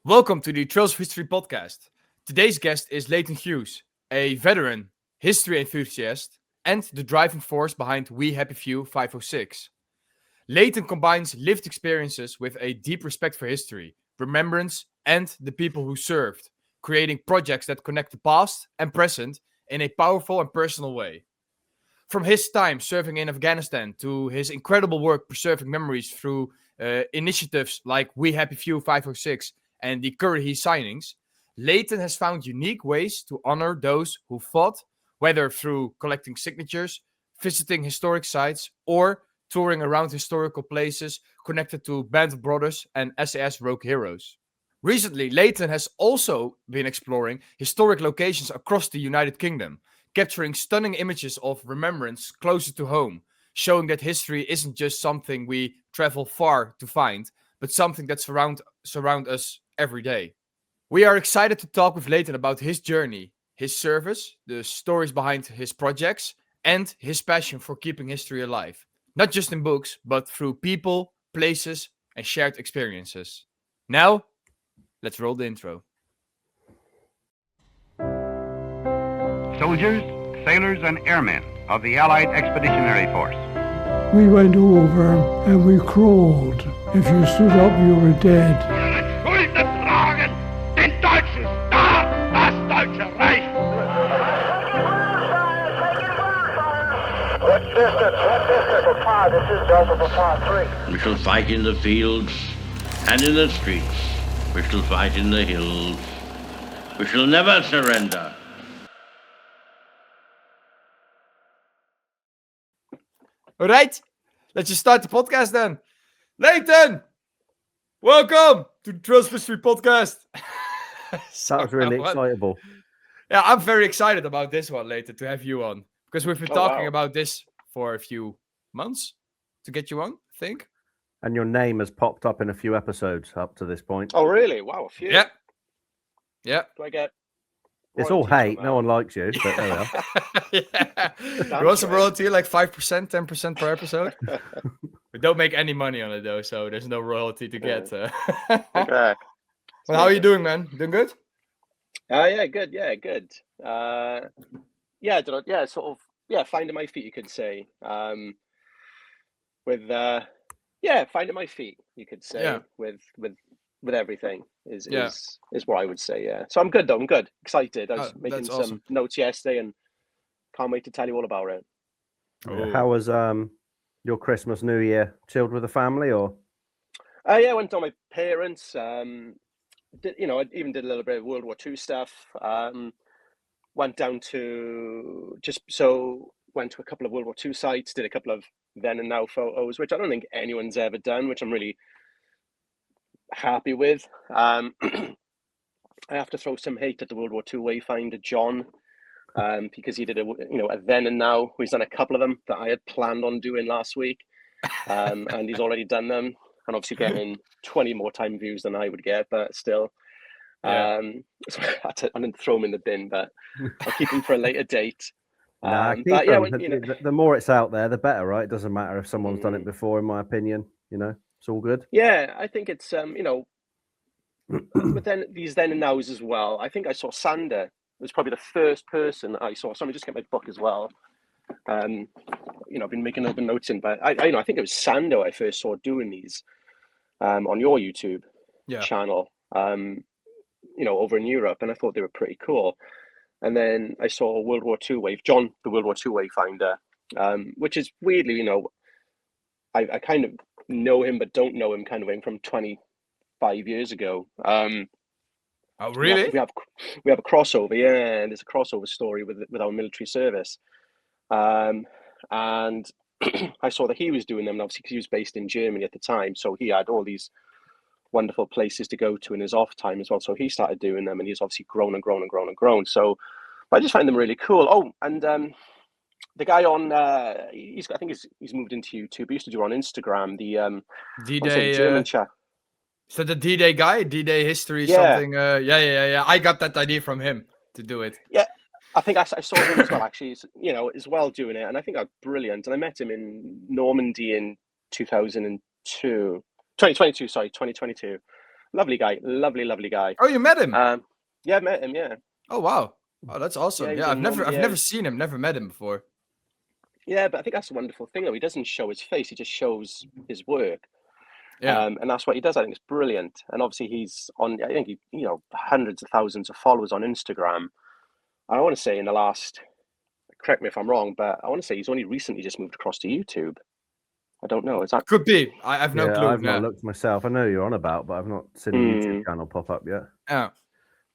Welcome to the Trails of History podcast. Today's guest is Leighton Hughes, a veteran, history enthusiast, and the driving force behind WeHappyFew506. Leighton combines lived experiences with a deep respect for history, remembrance, and the people who served, creating projects that connect the past and present in a powerful and personal way. From his time serving in Afghanistan to his incredible work preserving memories through initiatives like WeHappyFew506 and the Currahee Signings, Leighton has found unique ways to honor those who fought, whether through collecting signatures, visiting historic sites, or touring around historical places connected to Band of Brothers and SAS Rogue Heroes. Recently, Leighton has also been exploring historic locations across the United Kingdom, capturing stunning images of remembrance closer to home, showing that history isn't just something we travel far to find, but something that surround us every day. We are excited to talk with Leighton about his journey, his service, the stories behind his projects, and his passion for keeping history alive, not just in books, but through people, places, and shared experiences. Now, let's roll the intro. Soldiers, sailors, and airmen of the Allied Expeditionary Force. We went over and we crawled. If you stood up, you were dead. Schulden tragen den deutschen Staat, das Deutsche Reich. What's distance? For 5, this is Delta for 5-3. We shall fight in the fields and in the streets. We shall fight in the hills. We shall never surrender. All right, let's just start the podcast then. Leighton, welcome to the Trails of History podcast. That was really excitable. Yeah, I'm very excited about this one, Leighton, to have you on. Because we've been talking wow. about this for a few months to get you on, I think. And your name has popped up in a few episodes up to this point. Oh, really? Wow, a few. Yeah. Yeah. Do I get... It's all royalties hate. on No one likes you, but there we are. Yeah. You want some royalty, like 5%, 10% per episode? We don't make any money on it, though, so there's no royalty to get. Okay. Well, how are you doing, man? Doing good? Yeah, good. Yeah, good. Finding my feet, you could say. Finding my feet, you could say. Yeah. With everything is Yeah. what I would say. Yeah. So I'm good though. I'm good. Excited. I was making that's some awesome. notes yesterday and can't wait to tell you all about it. Oh. How was your Christmas, New Year? Chilled with the family, or? I went on my parents. I even did a little bit of World War II stuff. Went down to went to a couple of World War II sites. Did a couple of then and now photos, which I don't think anyone's ever done, which I'm really happy with. I have to throw some hate at the World War II wayfinder John, because he did a then and now. He's done a couple of them that I had planned on doing last week, and he's already done them, and obviously getting 20 more time views than I would get, but still. Yeah. So I didn't throw him in the bin, but I'll keep him for a later date. Nah, keep but yeah, them. The more it's out there, the better, right? It doesn't matter if someone's done it before, in my opinion. It's all good. Yeah, I think it's but then these then and nows as well. I think I saw Sander. It was probably the first person I saw. So let me just get my book as well. I've been making open notes in, but I think it was Sander I first saw doing these on your YouTube channel. Over in Europe, and I thought they were pretty cool. And then I saw World War II wave, John, the World War II wayfinder, which is weirdly, I kind of know him but don't know him kind of thing from 25 years ago. Oh, really? We have a crossover, yeah. There's a crossover story with our military service, and I saw that he was doing them, and obviously because he was based in Germany at the time, so he had all these wonderful places to go to in his off time as well. So he started doing them, and he's obviously grown and grown and grown and grown. So I just find them really cool. Oh, and the guy on I think he's moved into YouTube. He used to do on Instagram the D-Day German chat. Is that the D-Day guy? D-Day history something? Yeah. I got that idea from him to do it. Yeah, I think I saw him as well. Actually, as well doing it, and I think that's brilliant. And I met him in Normandy in 2022. Lovely guy, lovely guy. Oh, you met him? Yeah, I met him. Yeah, Oh wow. Oh, that's awesome. yeah, Yeah, I've never yeah, seen him, never met him before. yeah. But I think that's the wonderful thing, though. He doesn't show his face; he just shows his work. Yeah. And that's what he does. I think it's brilliant. And obviously, he's on. I think hundreds of thousands of followers on Instagram. I want to say in the last. Correct me if I'm wrong, but I want to say he's only recently just moved across to YouTube. I don't know. Is that Could be. I've no clue. I've not looked myself. I know who you're on about, but I've not seen the YouTube channel pop up yet. Yeah.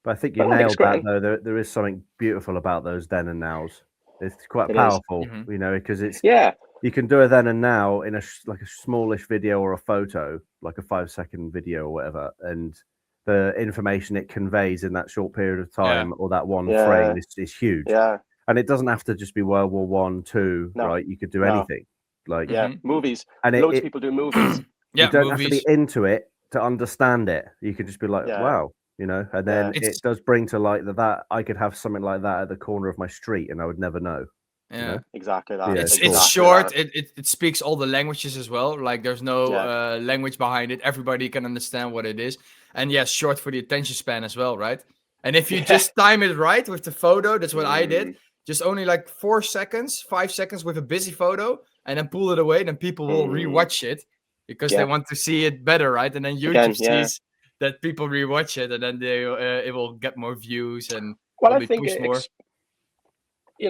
But I think you nailed that, though. There is something beautiful about those then and nows. It's quite powerful, because it's you can do a then and now in like a smallish video or a photo, like a 5-second video or whatever, and the information it conveys in that short period of time or that one frame is huge. Yeah. And it doesn't have to just be World War I, II, right? You could do anything. Like movies. And loads of people do movies. You don't have to be into it to understand it. You could just be like, wow, and then it does bring to light that I could have something like that at the corner of my street and I would never know. Yeah, exactly that. It's short. It speaks all the languages as well. Like there's no language behind it. Everybody can understand what it is. And short for the attention span as well, right? And if you just time it right with the photo, that's what I did. Just only like 4 seconds, 5 seconds with a busy photo, and then pull it away. Then people will rewatch it because they want to see it better, right? And then YouTube sees that people rewatch it, and then it will get more views and I think more.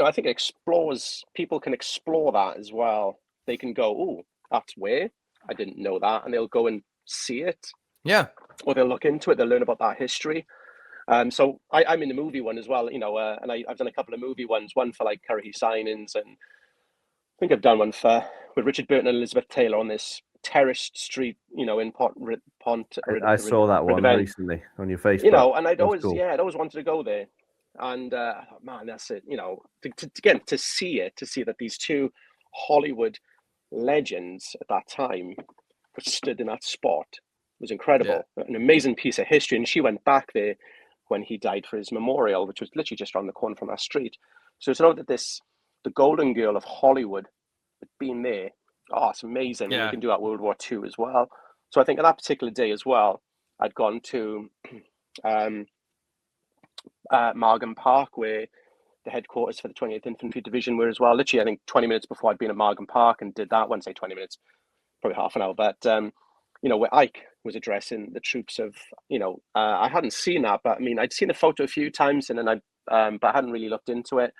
I think it explores. People can explore that as well. They can go, "Oh, that's where I didn't know that," and they'll go and see it. Yeah, or they'll look into it. They'll learn about that history. So I'm in the movie one as well, and I've done a couple of movie ones. One for like Currahee Signings, and I think I've done one with Richard Burton and Elizabeth Taylor on this terraced street, in Pont. I saw that one recently on your Facebook. And I'd always wanted to go there, and I thought, man, that's it. To see that these two Hollywood legends at that time were stood in that spot was incredible. An amazing piece of history, and she went back there when he died for his memorial, which was literally just around the corner from our street. So to know that the golden girl of Hollywood had been there, it's amazing. You can do that World War II as well. So I think on that particular day as well, I'd gone to Margam Park, where the headquarters for the 28th Infantry Division were as well. Literally, I think 20 minutes before I'd been at Margam Park and did that. I wouldn't say 20 minutes, probably half an hour, but where Ike was addressing the troops of, I hadn't seen that, but I mean, I'd seen the photo a few times, and then but I hadn't really looked into it.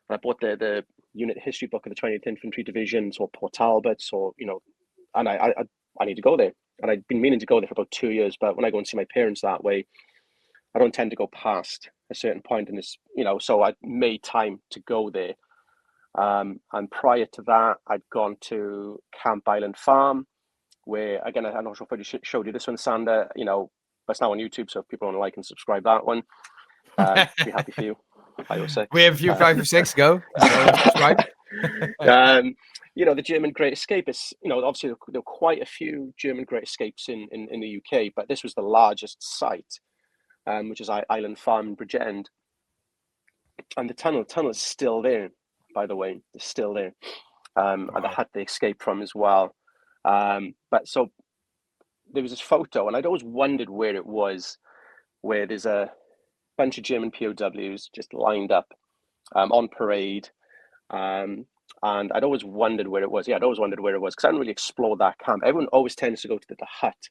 I bought the unit history book of the 20th Infantry Divisions or Port Talbots, or and I need to go there, and I'd been meaning to go there for about 2 years. But when I go and see my parents that way, I don't tend to go past a certain point in this, so I made time to go there. And prior to that, I'd gone to Camp Island Farm, where, again, I'm not sure if I showed you this one, Sander, it's now on YouTube, so if people want to like and subscribe that one, be happy for you, I will say. We have WeHappyFew506, go subscribe. The German Great Escape is, obviously there were quite a few German Great Escapes in the UK, but this was the largest site, which is Island Farm in Bridgend. And the tunnel is still there, by the way, it's still there. And the hut they escaped from as well. But so there was this photo, and I'd always wondered where it was, where there's a bunch of German POWs just lined up on parade. And I'd always wondered where it was. Yeah, I'd always wondered where it was, because I hadn't really explored that camp. Everyone always tends to go to the hut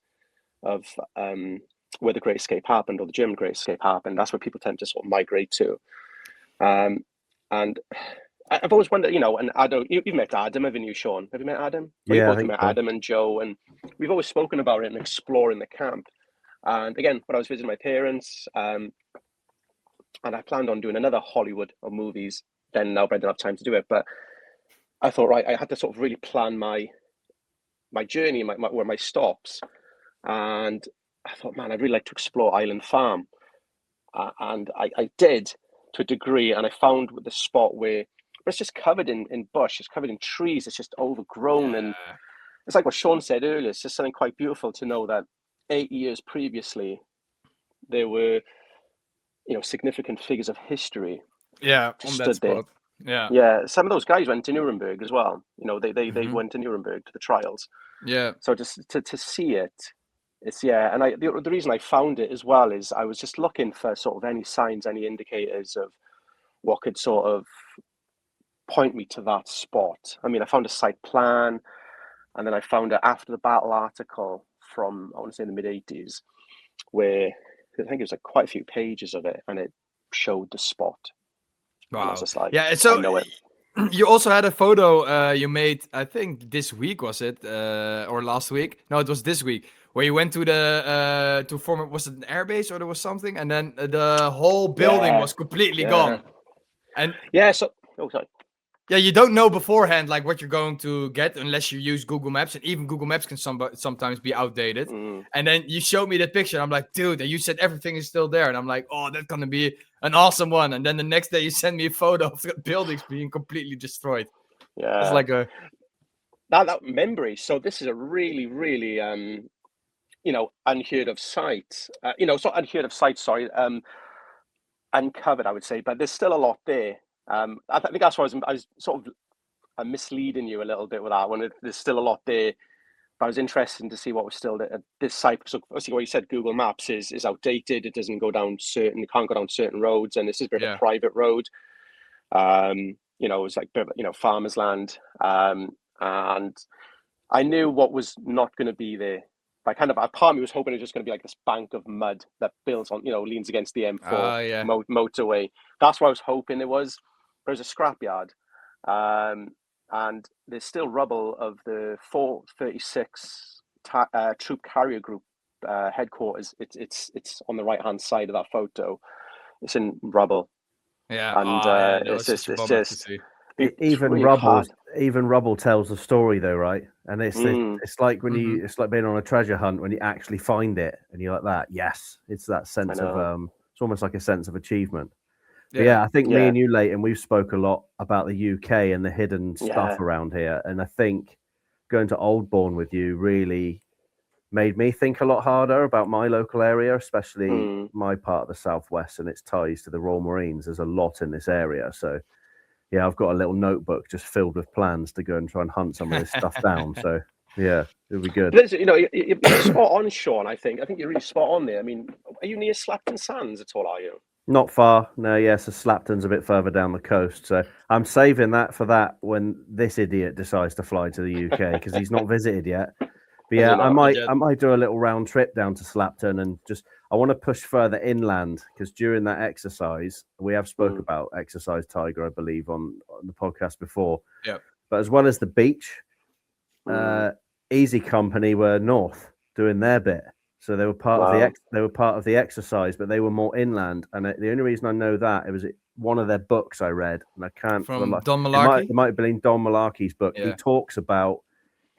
of where the Great Escape happened, or the German Great Escape happened. That's where people tend to sort of migrate to. And I've always wondered, and Adam, you've met Adam, haven't you, Sean? Have you met Adam? Yeah, We've both met Adam and Joe, and we've always spoken about it and exploring the camp. And again, when I was visiting my parents, and I planned on doing another Hollywood of movies, then now, but I didn't have time to do it. But I thought, right, I had to sort of really plan my journey, my stops. And I thought, man, I'd really like to explore Island Farm. And I did to a degree, and I found the spot where it's just covered in bush, it's covered in trees, it's just overgrown. And it's like what Sean said earlier, it's just something quite beautiful to know that 8 years previously, there were, significant figures of history. Yeah, on that spot. Yeah. Some of those guys went to Nuremberg as well. They went to Nuremberg to the trials. Yeah. So just to see it It's and the reason I found it as well is I was just looking for sort of any signs, any indicators of what could sort of point me to that spot. I mean, I found a site plan, and then I found an after the battle article from, I want to say, the mid-80s, where I think it was like quite a few pages of it, and it showed the spot. Wow. And I was just like, yeah, so I know it. You also had a photo you made, I think this week, was it? Or last week? No, it was this week, where you went to the to form, was it an airbase or there was something, and then the whole building was completely gone. And sorry. Yeah, you don't know beforehand like what you're going to get unless you use Google Maps, and even Google Maps can sometimes be outdated. And then you showed me that picture, and I'm like, dude, and you said everything is still there, and I'm like, oh, that's gonna be an awesome one. And then the next day you send me a photo of the buildings being completely destroyed. Yeah, it's like a that memory. So this is a really, really unheard of site. So unheard of site. Sorry, uncovered, I would say, but there's still a lot there. I think that's why I was sort of misleading you a little bit with that one. There's still a lot there, but I was interested to see what was still there. This site, so obviously what you said, Google Maps is outdated. It doesn't go down it can't go down certain roads, and this is a bit of a private road. It was like a bit of, farmer's land. And I knew what was not going to be there. But part of me was hoping it was just going to be like this bank of mud that builds on, leans against the M4 motorway. That's what I was hoping it was. But it was a scrapyard. And there's still rubble of the 436 Troop Carrier Group headquarters. It's on the right-hand side of that photo. It's in rubble. Yeah, and it's just even really rubble. hard. Even rubble tells the story, though, right? And it's like when it's like being on a treasure hunt when you actually find it, and you're like that. Yes, it's that sense of it's almost like a sense of achievement. Yeah, I think me and you, Leighton, we've spoke a lot about the UK and the hidden stuff around here, and I think going to Oldbourne with you really made me think a lot harder about my local area, especially my part of the southwest and its ties to the Royal Marines. There's a lot in this area, so yeah, I've got a little notebook just filled with plans to go and try and hunt some of this stuff down. So yeah, it'll be good. But you're spot on, Sean. I think you're really spot on there. I mean, are you near Slapton Sands at all? Are you? Not far. No, yeah, so Slapton's a bit further down the coast. So I'm saving that for that when this idiot decides to fly to the UK because he's not visited yet. But yeah, I might do a little round trip down to Slapton and I want to push further inland because during that exercise, we have spoke about Exercise Tiger, I believe, on the podcast before. Yeah. But as well as the beach, Easy Company were north doing their bit. So they were part of the exercise, but they were more inland. And the only reason I know that it was one of their books I read, and I can't from Don Malarkey. It might have been Don Malarkey's book. Yeah. He talks about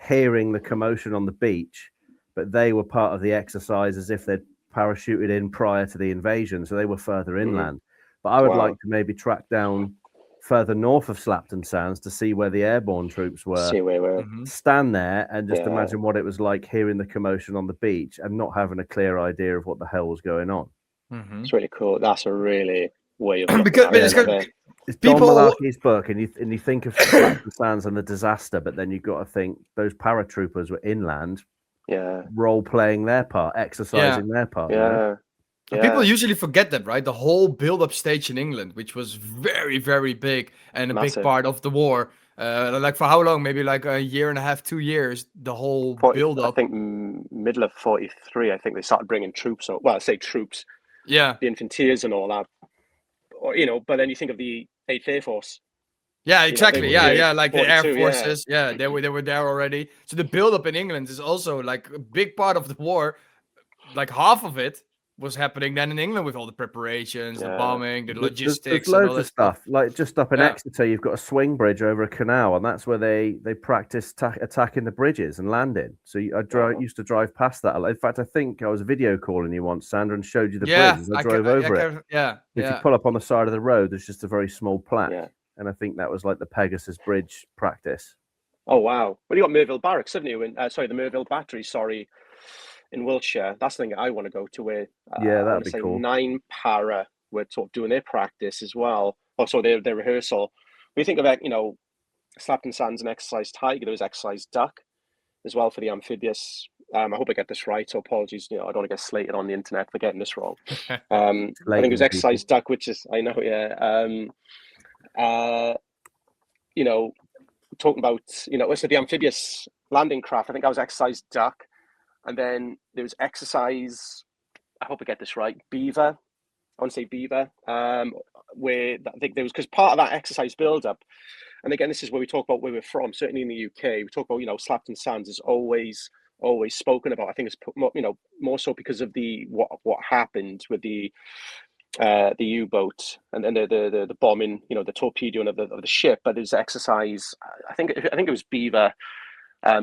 hearing the commotion on the beach, but they were part of the exercise as if they'd parachuted in prior to the invasion, so they were further inland. But I would like to maybe track down further north of Slapton Sands to see where the airborne troops were. See where we're stand there and just imagine what it was like hearing the commotion on the beach and not having a clear idea of what the hell was going on. It's really cool. That's a really way of it's Don Malarkey's book, and you think of Slapton Sands and the disaster, but then you've got to think those paratroopers were inland, role playing their part, exercising their part. People usually forget that, right? The whole build-up stage in England, which was very, very big and a big part of the war. Like for how long? Maybe like a year and a half, 2 years. The whole build-up. I think middle of 43. I think they started bringing troops. Well, I say troops. Yeah. The Infanteers and all that. Or but then you think of the 8th Air Force. Yeah, exactly. Like the Air 42, Forces. Yeah, they were there already. So the build-up in England is also like a big part of the war. Like half of it was happening then in England with all the preparations, the bombing, the logistics. There's loads of stuff. Like just up in Exeter, you've got a swing bridge over a canal, and that's where they practice attacking the bridges and landing. So I used to drive past that. In fact, I think I was video calling you once, Sandra, and showed you the bridge. I drove over it. If you pull up on the side of the road, there's just a very small plaque, and I think that was like the Pegasus Bridge practice. Oh wow! Well, you got Merville Barracks, haven't you? The Merville Battery. Sorry. In Wiltshire, that's the thing I want to go to. Where that'd be cool. 9 para were sort of doing their practice as well. Also, their rehearsal. When you think of Slapton Sands and Exercise Tiger, there was Exercise Duck as well for the amphibious I hope I get this right. So apologies. I don't want to get slated on the internet for getting this wrong. I think it was exercise duck, which is I know. Yeah. Talking about so the amphibious landing craft. I think I was exercise duck, and then there was exercise. I hope I get this right. Beaver. I want to say Beaver. Where I think there was, because part of that exercise build-up, and again, this is where we talk about where we're from. Certainly in the UK, we talk about Slapton Sands is always spoken about. I think it's more so because of what happened with the U-boat and then the bombing, the torpedoing of the ship. But there's exercise. I think it was Beaver,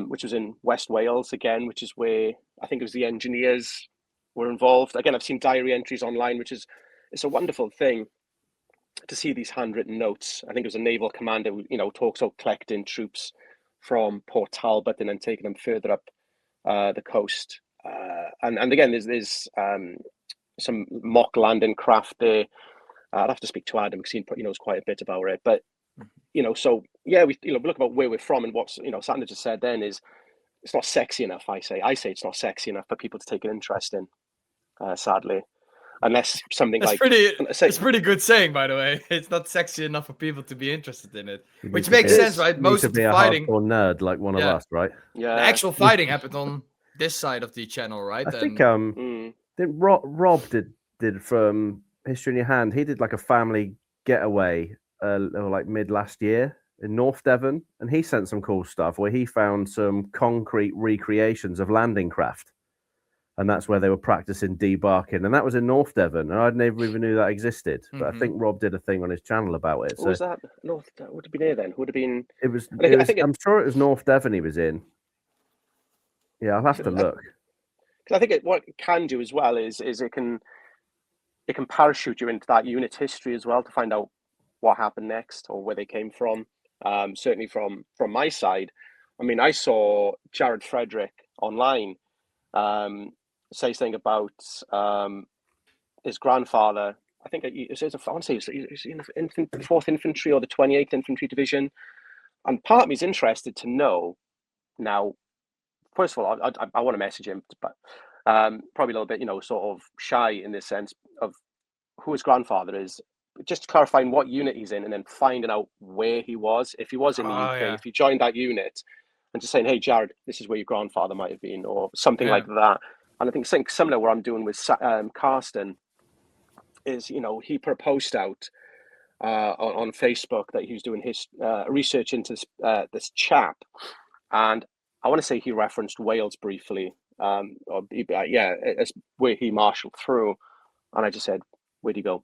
which was in West Wales again, which is where I think it was the engineers were involved. Again, I've seen diary entries online, it's a wonderful thing to see these handwritten notes. I think it was a naval commander who, talks about collecting troops from Port Talbot and then taking them further up the coast. And again, there's some mock landing craft there. I'd have to speak to Adam because he knows quite a bit about it. But so yeah, we look about where we're from, and what Sander just said then is it's not sexy enough. I say it's not sexy enough for people to take an interest in. Sadly. Unless something it's pretty good saying, by the way. It's not sexy enough for people to be interested in it, which makes sense, right? Most of the fighting, or nerd like one of us, right? Yeah, the actual fighting happened on this side of the channel, right? I think Rob did from History in Your Hand. He did like a family getaway, like mid last year in North Devon, and he sent some cool stuff where he found some concrete recreations of landing craft. And that's where they were practicing debarking. And that was in North Devon. And I never even knew that existed. But I think Rob did a thing on his channel about it. What was that? North, that would have been there then. Would have been. I'm sure it was North Devon he was in. Yeah, I'll have to look. Because I think what it can do as well is it can parachute you into that unit's history as well to find out what happened next or where they came from. Certainly from my side. I mean, I saw Jared Frederick online. Say something about his grandfather. I think he's in the 4th Infantry or the 28th Infantry Division. And part of me is interested to know now. First of all, I want to message him, but probably a little bit, sort of shy in this sense of who his grandfather is. Just clarifying what unit he's in, and then finding out where he was. If he was in the UK, if he joined that unit. And just saying, hey, Jared, this is where your grandfather might have been, or something like that. And I think something similar what I'm doing with Karsten is, he put a post out on Facebook that he was doing his research into this chap. And I want to say he referenced Wales briefly, as where he marshaled through. And I just said, where'd he go?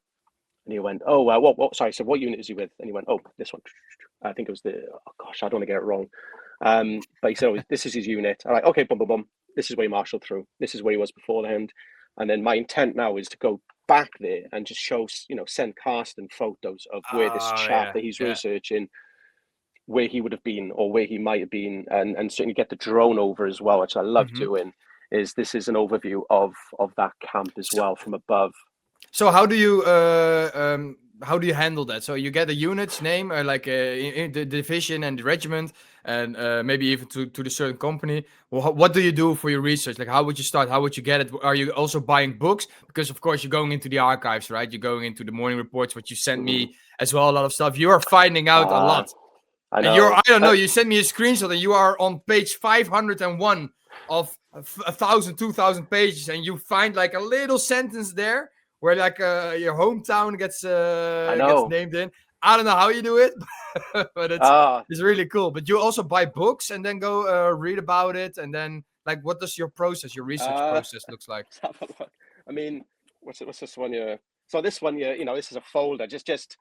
And he went, oh, what? Sorry, so what unit is he with? And he went, oh, this one. I think it was I don't want to get it wrong. But he said, oh, this is his unit. I'm like, okay, boom, boom, boom. This is where he marshaled through. This is where he was beforehand. And then my intent now is to go back there and just show, send Karsten photos of where this chap that he's researching, where he would have been or where he might have been, and certainly get the drone over as well, which I love doing. This is an overview of that camp as well from above. So how do you handle that? So you get a unit's name, like the division and the regiment, and maybe even to the certain company. Well, what do you do for your research? Like, how would you start? How would you get it? Are you also buying books? Because of course you're going into the archives, right? You're going into the morning reports, what you sent me as well, a lot of stuff. You are finding out a lot. I know. I don't know. You sent me a screenshot, and you are on page 501 of 1,000, 2,000 pages, and you find like a little sentence there where like your hometown gets named in. I don't know how you do it, but it's really cool. But you also buy books and then go read about it, and then like, what does your research process looks like? I mean, what's this one here? So this one here, this is a folder just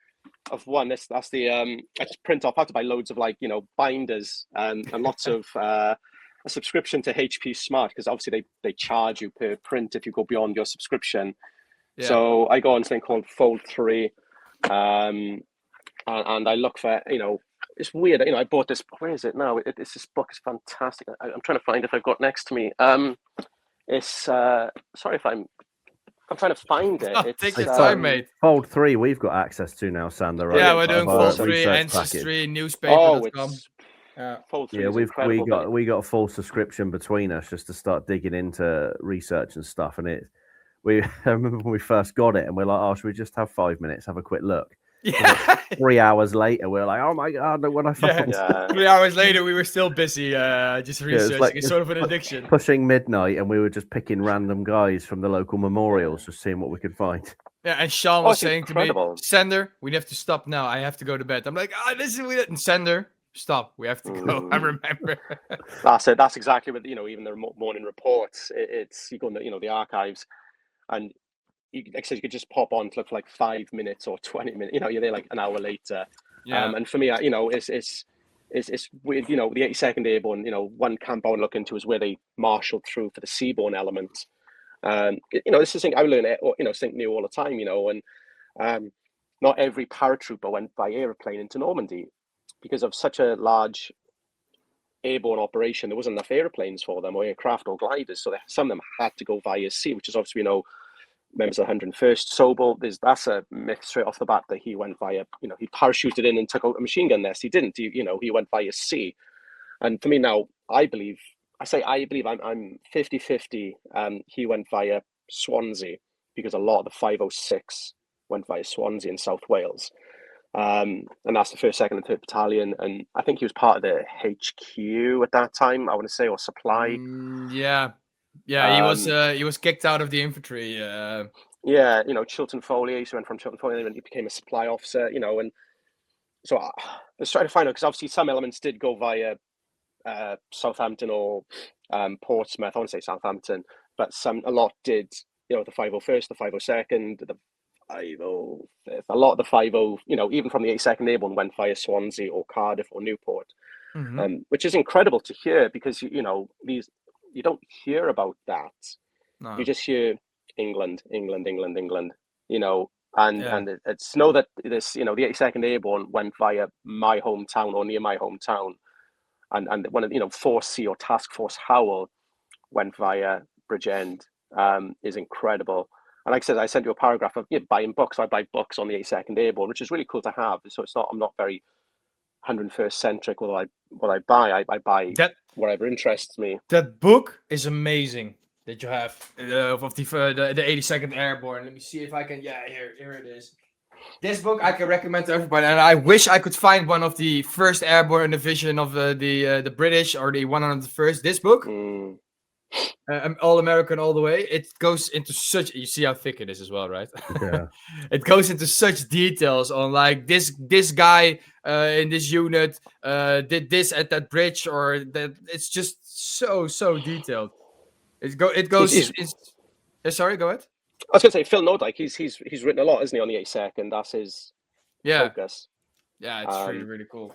of one. That's the I just print off. I have to buy loads of binders and lots of a subscription to HP Smart, because obviously they charge you per print if you go beyond your subscription. Yeah. So I go on something called Fold 3, and I look for, it's weird. I bought this. Where is it now? This book is fantastic. I'm trying to find it. I've got next to me. It's sorry if I'm trying to find it. Take your time, mate. Fold 3, we've got access to now, Sander. Right? Yeah, we're doing Fold 3, Ancestry, newspaper.com. Fold 3 is incredible. We got a full subscription between us just to start digging into research and stuff. And I remember when we first got it, and we're like, "Oh, should we just have 5 minutes, have a quick look?" Yeah. 3 hours later, we're like, "Oh my god, look what I found!" 3 hours later, we were still busy just researching. It's sort of an addiction. Pushing midnight, and we were just picking random guys from the local memorials, just seeing what we could find. Yeah, and Sean was saying to me, "Sender, we have to stop now. I have to go to bed." I'm like, "This is weird." And Sender, stop. We have to go. I remember. That's it. That's exactly what even the morning reports. It's you go in the archives, and like I said, you could just pop on to look for like 5 minutes or 20 minutes. You're there like an hour later. Yeah. And for me, it's weird. The 82nd Airborne. One camp I want to look into is where they marshaled through for the seaborne element. This is something I learn. Something new all the time. And not every paratrooper went by airplane into Normandy because of such a large airborne operation. There wasn't enough airplanes for them, or aircraft, or gliders. So some of them had to go via sea, which is obviously members of the 101st Sobel, that's a myth straight off the bat that he went via, he parachuted in and took out a machine gun nest. He didn't. He went via sea. And for me now, I'm 50-50. He went via Swansea because a lot of the 506 went via Swansea in South Wales. And that's the 1st, 2nd, and 3rd Battalion. And I think he was part of the HQ at that time, I want to say, or supply. Yeah, he was kicked out of the infantry. Chiltern Foley. So he went from Chiltern Foley and he became a supply officer. And so I was trying to find out, because obviously some elements did go via Southampton or Portsmouth. I want to say Southampton, but a lot did. The 501st, the 502nd, the 505th. A lot of the 50, even from the 82nd Airborne went via Swansea or Cardiff or Newport, which is incredible to hear, because you don't hear about that. No. You just hear England, and it's that this, the 82nd Airborne went via my hometown or near my hometown, and one of Force C or Task Force Howell went via Bridgend, is incredible. And like I said, I sent you a paragraph of buying books. I buy books on the 82nd Airborne, which is really cool to have. So I'm not very 101st centric with what I buy. I buy whatever interests me. That book is amazing that you have of the 82nd Airborne. Let me see if I can. Yeah, here it is. This book I can recommend to everybody, and I wish I could find one of the 1st Airborne Division of the British or the 101st. This book, All American all the way. It goes into such. You see how thick it is as well, right? Yeah. It goes into such details on like this guy in this unit did this at that bridge, or that. It's just so detailed. It goes. Sorry, go ahead. I was going to say Phil Nordike. He's written a lot, isn't he, on the 82nd? That's his focus. Yeah, it's really cool.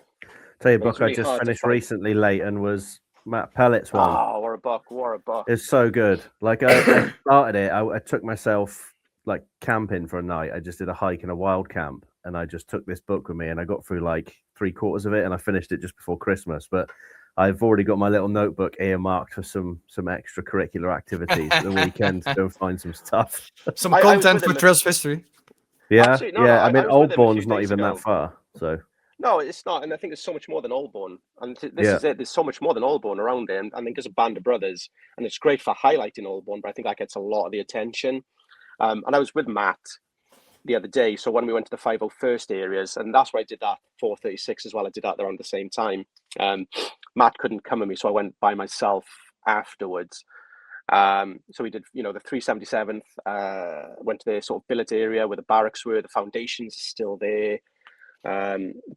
Tell you a book I just finished recently, Leighton, was Matt Pellet's one. Oh, what a book. It's so good. Like I started it, I took myself like camping for a night. I just did a hike in a wild camp, and I just took this book with me, and I got through like 3/4 of it, and I finished it just before Christmas. But I've already got my little notebook earmarked for some extracurricular activities for the weekend to go find some stuff. Some content for Trails of History. Yeah, I mean, Oldbourne's not even that far, so. No, it's not, and I think there's so much more than Oldbourne, and this is it. There's so much more than Oldbourne around there, and I think there's a band of brothers, and it's great for highlighting Oldbourne, but I think that gets a lot of the attention. And I was with Matt the other day, so when we went to the 501st areas, and that's where I did that 436 as well. I did that around the same time. Matt couldn't come with me, so I went by myself afterwards. So we did, the 377th, went to the sort of billet area where the barracks were, the foundations are still there.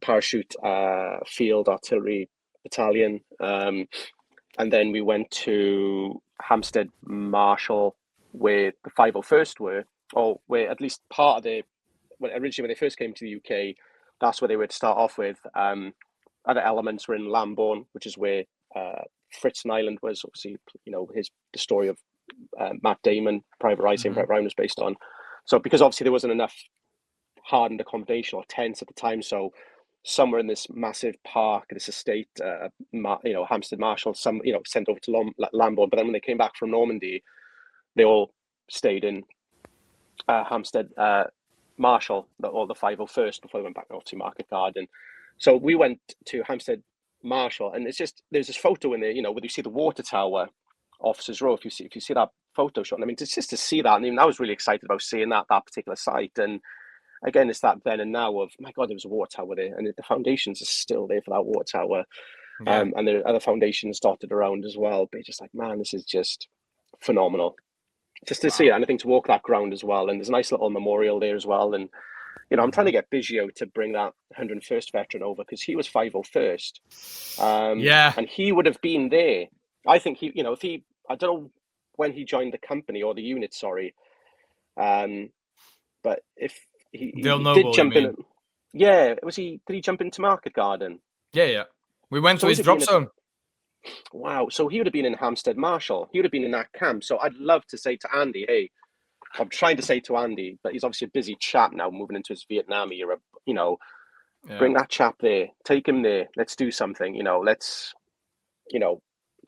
Parachute Field Artillery Battalion, and then we went to Hampstead Marshall, where the 501st were, or where at least part of originally when they first came to the UK, that's where they were to start off with. Other elements were in Lambourne, which is where Fritz Nyland was, obviously, the story of Matt Damon, Private Eye, Private Ryan was based on. So because obviously there wasn't enough hardened accommodation or tents at the time, so somewhere in this massive park, this estate, Hampstead Marshall, some sent over to Lambourne, but then when they came back from Normandy, they all stayed in Hampstead Marshall, all the 501st, before they went back off to Market Garden. So we went to Hampstead Marshall, and it's just there's this photo in there, you know, where you see the water tower, Officers Row. If you see that photo shot, I mean, just to see that, I mean, I was really excited about seeing that particular site. And again, it's that then and now of, my God, there was a water tower there, and the foundations are still there for that water tower. And there are other foundations dotted around as well. But just like, man, this is just phenomenal. Just to see it, and I think to walk that ground as well. And there's a nice little memorial there as well. And you know, I'm trying to get Biggio to bring that 101st veteran over, because he was 501st. And he would have been there. I think he, you know, I don't know when he joined the company or the unit, sorry. But if he did jump in. Yeah, did he jump into Market Garden? Yeah. We went to his drop zone. Wow. So he would have been in Hampstead Marshall. He would have been in that camp. So I'd love to say to Andy, hey, I'm trying to say to Andy, but he's obviously a busy chap now, moving into his Vietnam era, you know, bring that chap there, take him there. Let's do something, you know, because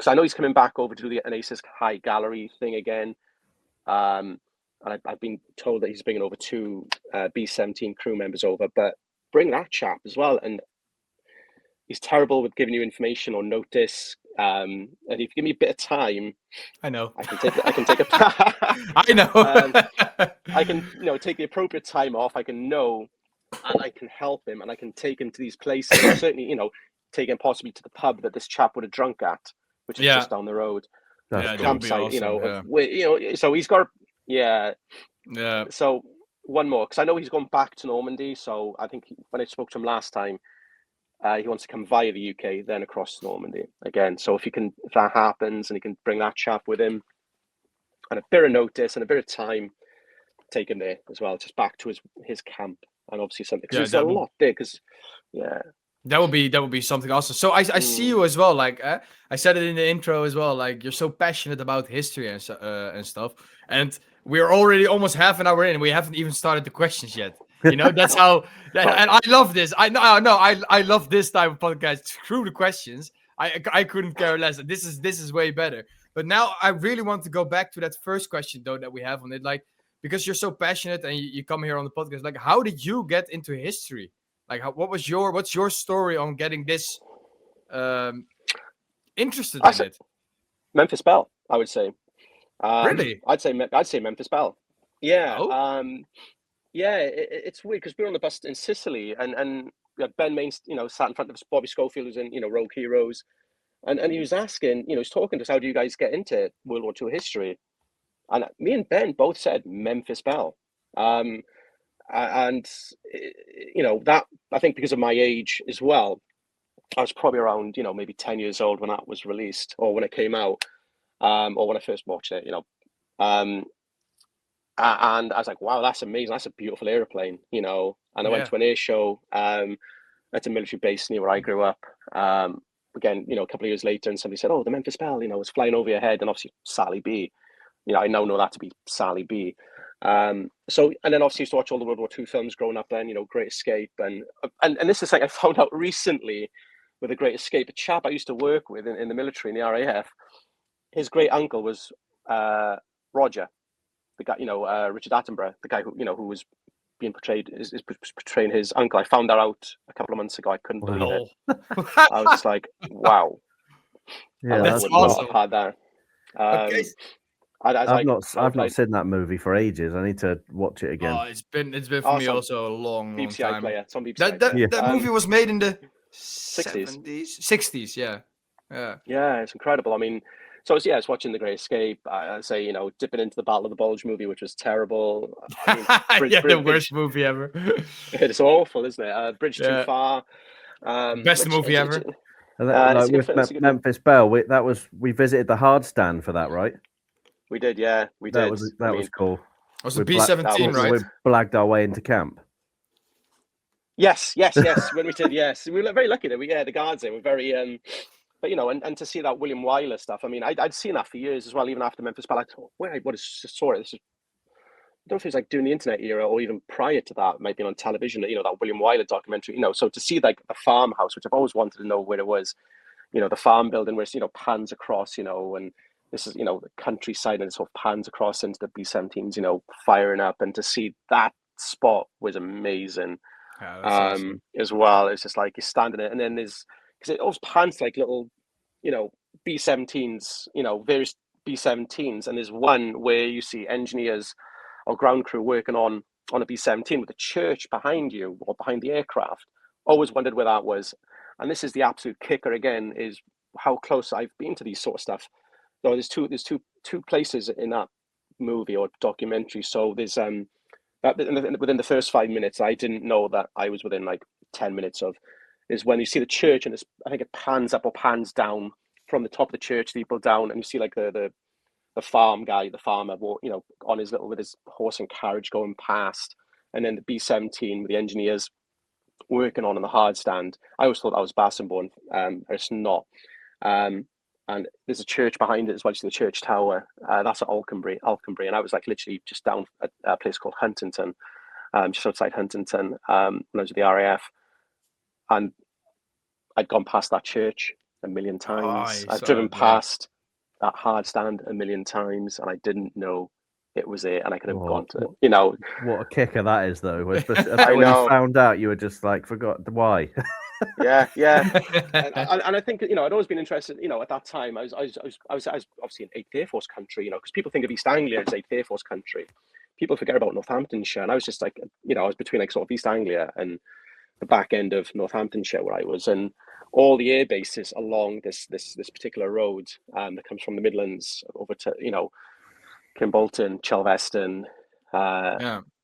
I know he's coming back over to do the Anasis High Gallery thing again. And I've been told that he's bringing over 2 B-17 crew members over, but bring that chap as well. And he's terrible with giving you information or notice. And if you give me a bit of time, I know I can take a I know I can, you know, take the appropriate time off. I can know, and I can help him, and I can take him to these places. Certainly, you know, take him possibly to the pub that this chap would have drunk at, which is just down the road. Campsite, awesome, you know, where, you know, so he's got, So one more, because I know he's gone back to Normandy. So I think when I spoke to him last time, he wants to come via the UK, then across to Normandy again. So if that happens, and he can bring that chap with him, and a bit of notice and a bit of time, take him there as well, just back to his camp, and obviously something, because there's a lot there. Because that would be something awesome. So I see you as well. Like I said it in the intro as well. Like, you're so passionate about history and stuff. And we're already almost half an hour in, and we haven't even started the questions yet. You know, that's how. And I love this. I love this type of podcast. Screw the questions. I couldn't care less. This is way better. But now I really want to go back to that first question though that we have on it. Like, because you're so passionate and you come here on the podcast. Like, how did you get into history? Like, what's your story on getting this interested in it? Memphis Belle, I would say. Really? I'd say Memphis Belle. Yeah. Oh? It's weird, because we were on the bus in Sicily, and Ben Main, you know, sat in front of us. Bobby Schofield was in, you know, Rogue Heroes, and he was asking, you know, he's talking to us, how do you guys get into World War II history? And me and Ben both said Memphis Belle. And you know, that, I think because of my age as well, I was probably around, you know, maybe 10 years old when that was released, or when it came out, or when I first watched it, you know. And I was like, wow, that's amazing. That's a beautiful airplane, you know. And I went to an air show at a military base near where I grew up. Again, you know, a couple of years later, and somebody said, oh, the Memphis Belle, you know, was flying over your head. And obviously Sally B, you know, I now know that to be Sally B. So, and then obviously used to watch all the World War II films growing up then, you know, Great Escape. And this is something I found out recently with The Great Escape. A chap I used to work with in the military, in the RAF, his great uncle was Roger, the guy, you know, Richard Attenborough, the guy who was being portrayed, is portraying his uncle. I found that out a couple of months ago. I couldn't believe it. I was just like, wow. Yeah, that's awesome. Had that. Okay. I've not seen that movie for ages. I need to watch it again. Oh, it's been for me also a long time. Player. It's on BBC that movie was made in the 60s. 60s, yeah. It's incredible. I mean, so it's watching The Great Escape. I say, you know, dipping into the Battle of the Bulge movie, which was terrible. I mean, the worst movie ever. It's awful, isn't it? Bridge Too Far. Best movie ever. With Memphis Belle, we visited the hard stand for that, right? We did, yeah. That was cool. It was a B-17, right? We blagged our way into camp. Yes. When we did, yes. We were very lucky that the guards there were very, but you know, and to see that William Wyler stuff. I mean, I'd seen that for years as well, even after Memphis Belle. I thought, I saw it. I don't know if it was like during the internet era or even prior to that, maybe on television, you know, that William Wyler documentary, you know. So to see like the farmhouse, which I've always wanted to know where it was, you know, the farm building where it's, you know, pans across, you know, and this is, you know, the countryside, and it sort of pans across into the B-17s, you know, firing up, and to see that spot was amazing. Awesome. As well. It's just like you're standing there, and then there's, because it always pans like little, B-17s, various B-17s, and there's one where you see engineers or ground crew working on a B-17 with a church behind you or behind the aircraft. Always wondered where that was. And this is the absolute kicker again, is how close I've been to these sort of stuff. So there's two places in that movie or documentary. So there's within the first 5 minutes, I didn't know that I was within like 10 minutes of, is when you see the church, and I think it pans up or pans down from the top of the church, people down, and you see like the farmer, on his with his horse and carriage going past, and then the B-17 with the engineers working on the hard stand. I always thought that was Bassingbourn, it's not. And there's a church behind it as well. You see the church tower. That's at Alconbury, and I was like literally just down at a place called Huntington, just outside Huntington, when I was with the RAF, and I'd gone past that church a million times. I've driven past that hard stand a million times, and I didn't know it was it, and I could have gone to What a kicker that is, though. When you found out, you were just like, forgot why. Yeah. And I think I'd always been interested. At that time, I was obviously in 8th Air Force country. Because people think of East Anglia as 8th Air Force country. People forget about Northamptonshire, and I was just like, I was between like sort of East Anglia and the back end of Northamptonshire where I was, and all the air bases along this particular road that comes from the Midlands over to Kimbolton, Chelveston,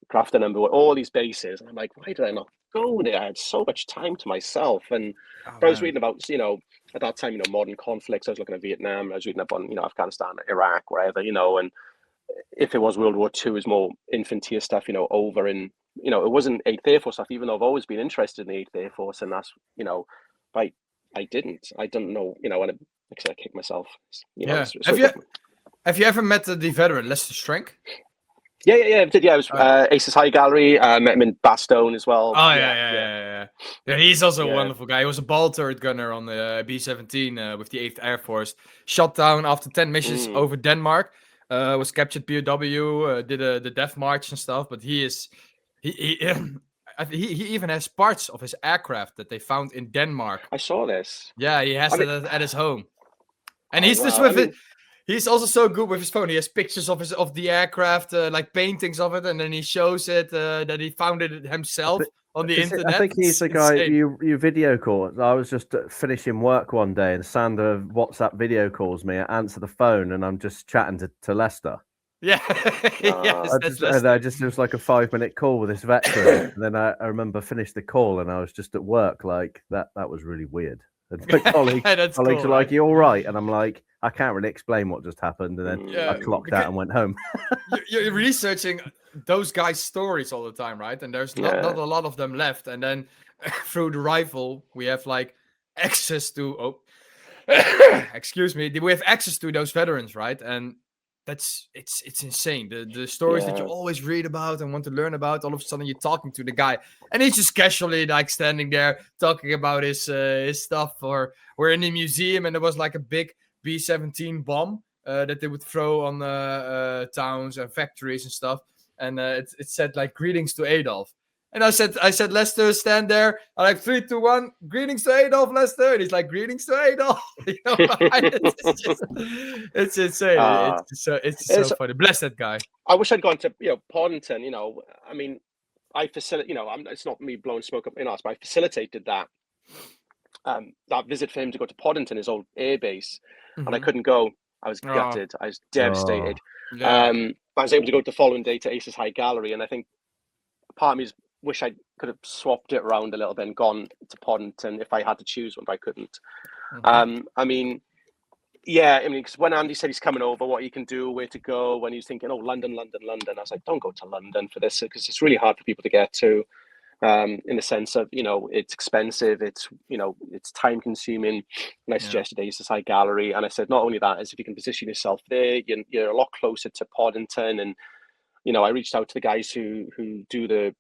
Grafton, and all these bases. And I'm like, why did I not go there? I had so much time to myself. And I was reading about, at that time, modern conflicts. I was looking at Vietnam. I was reading up on, Afghanistan, Iraq, wherever, and if it was World War II, it was more infantier stuff, over in, it wasn't 8th Air Force stuff, even though I've always been interested in the 8th Air Force. And that's, but I didn't know, and I kicked myself. Have you ever met the veteran, Lester Strank? Yeah, I did. Yeah, I was Aces High Gallery. Met him in Bastogne as well. Oh, yeah. He's also a wonderful guy. He was a ball turret gunner on the B-17 with the 8th Air Force. Shot down after 10 missions over Denmark. Was captured POW. Did the death march and stuff. But he even has parts of his aircraft that they found in Denmark. I saw this. Yeah, he has it at his home. And he's just with it. He's also so good with his phone. He has pictures of the aircraft, like paintings of it, and then he shows it that he found it himself on the internet. I think he's the guy you video call. I was just finishing work one day, and Sandra WhatsApp video calls me. I answer the phone, and I'm just chatting to Lester. Yeah, it was like a 5-minute call with this veteran. And then I remember finished the call, and I was just at work. Like that was really weird. And my colleagues are like, "You all right?" And I'm like, I can't really explain what just happened, and then I clocked out and went home. You're researching those guys' stories all the time, right? And there's not a lot of them left. And then through the rifle, we have like access to. Excuse me. We have access to those veterans, right? And it's insane. The stories that you always read about and want to learn about. All of a sudden, you're talking to the guy, and he's just casually like standing there talking about his stuff. Or we're in the museum, and there was like a big B-17 bomb that they would throw on towns and factories and stuff, and it said like greetings to Adolf. And I said, Lester, stand there. I'm like 3, 2, 1, greetings to Adolf, Lester. And he's like, greetings to Adolf. It's insane. It's so funny. Bless that guy. I wish I'd gone to Poddington. I mean, I facilitate. It's not me blowing smoke up in us, but I facilitated that visit for him to go to Poddington, his old air base, and I couldn't go. I was gutted. I was devastated. But I was able to go the following day to Aces High Gallery, and I think part of me wish I could have swapped it around a little bit and gone to Poddington if I had to choose one, but I couldn't. I mean, because when Andy said he's coming over, what he can do, where to go, when he's thinking, London, I was like, don't go to London for this, because it's really hard for people to get to. In the sense of, it's expensive, it's time consuming. And I suggested Aces High Gallery, and I said, not only that, is if you can position yourself there, you're a lot closer to Poddington. And I reached out to the guys who do the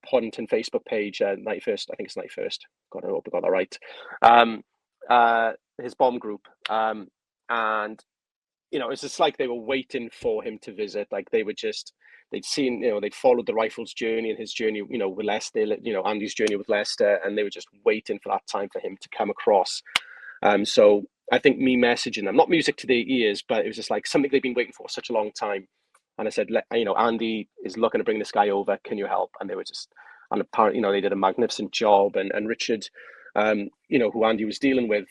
Poddington Facebook page, 91st, I think it's 91st. God, I hope I got that right. His bomb group, and it's just like they were waiting for him to visit. Like they they'd seen, they'd followed the Rifles' journey and his journey, with Leicester, Andy's journey with Leicester, and they were just waiting for that time for him to come across. So I think me messaging them, not music to their ears, but it was just like something they've been waiting for such a long time. And I said, Andy is looking to bring this guy over. Can you help? And they were just, and apparently, they did a magnificent job. And Richard, who Andy was dealing with,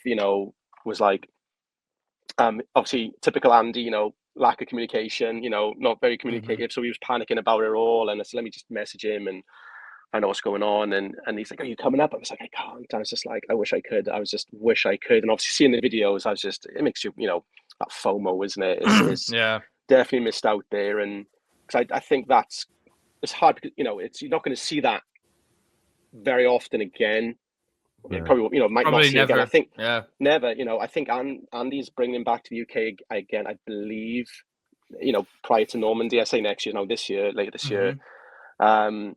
was like, obviously typical Andy, lack of communication, not very communicative. So he was panicking about it all. And I said, let me just message him and I know what's going on. And he's like, are you coming up? I was like, I can't. I was just like, I wish I could. Wish I could. And obviously seeing the videos, it makes you, that FOMO, isn't it? It's yeah, definitely missed out there. And because I think it's hard because, you're not going to see that very often again. Yeah. Probably, might probably not see never. Again. I think never. I think Andy's bringing him back to the UK again, I believe, prior to Normandy. I say next year, this year, later this year. So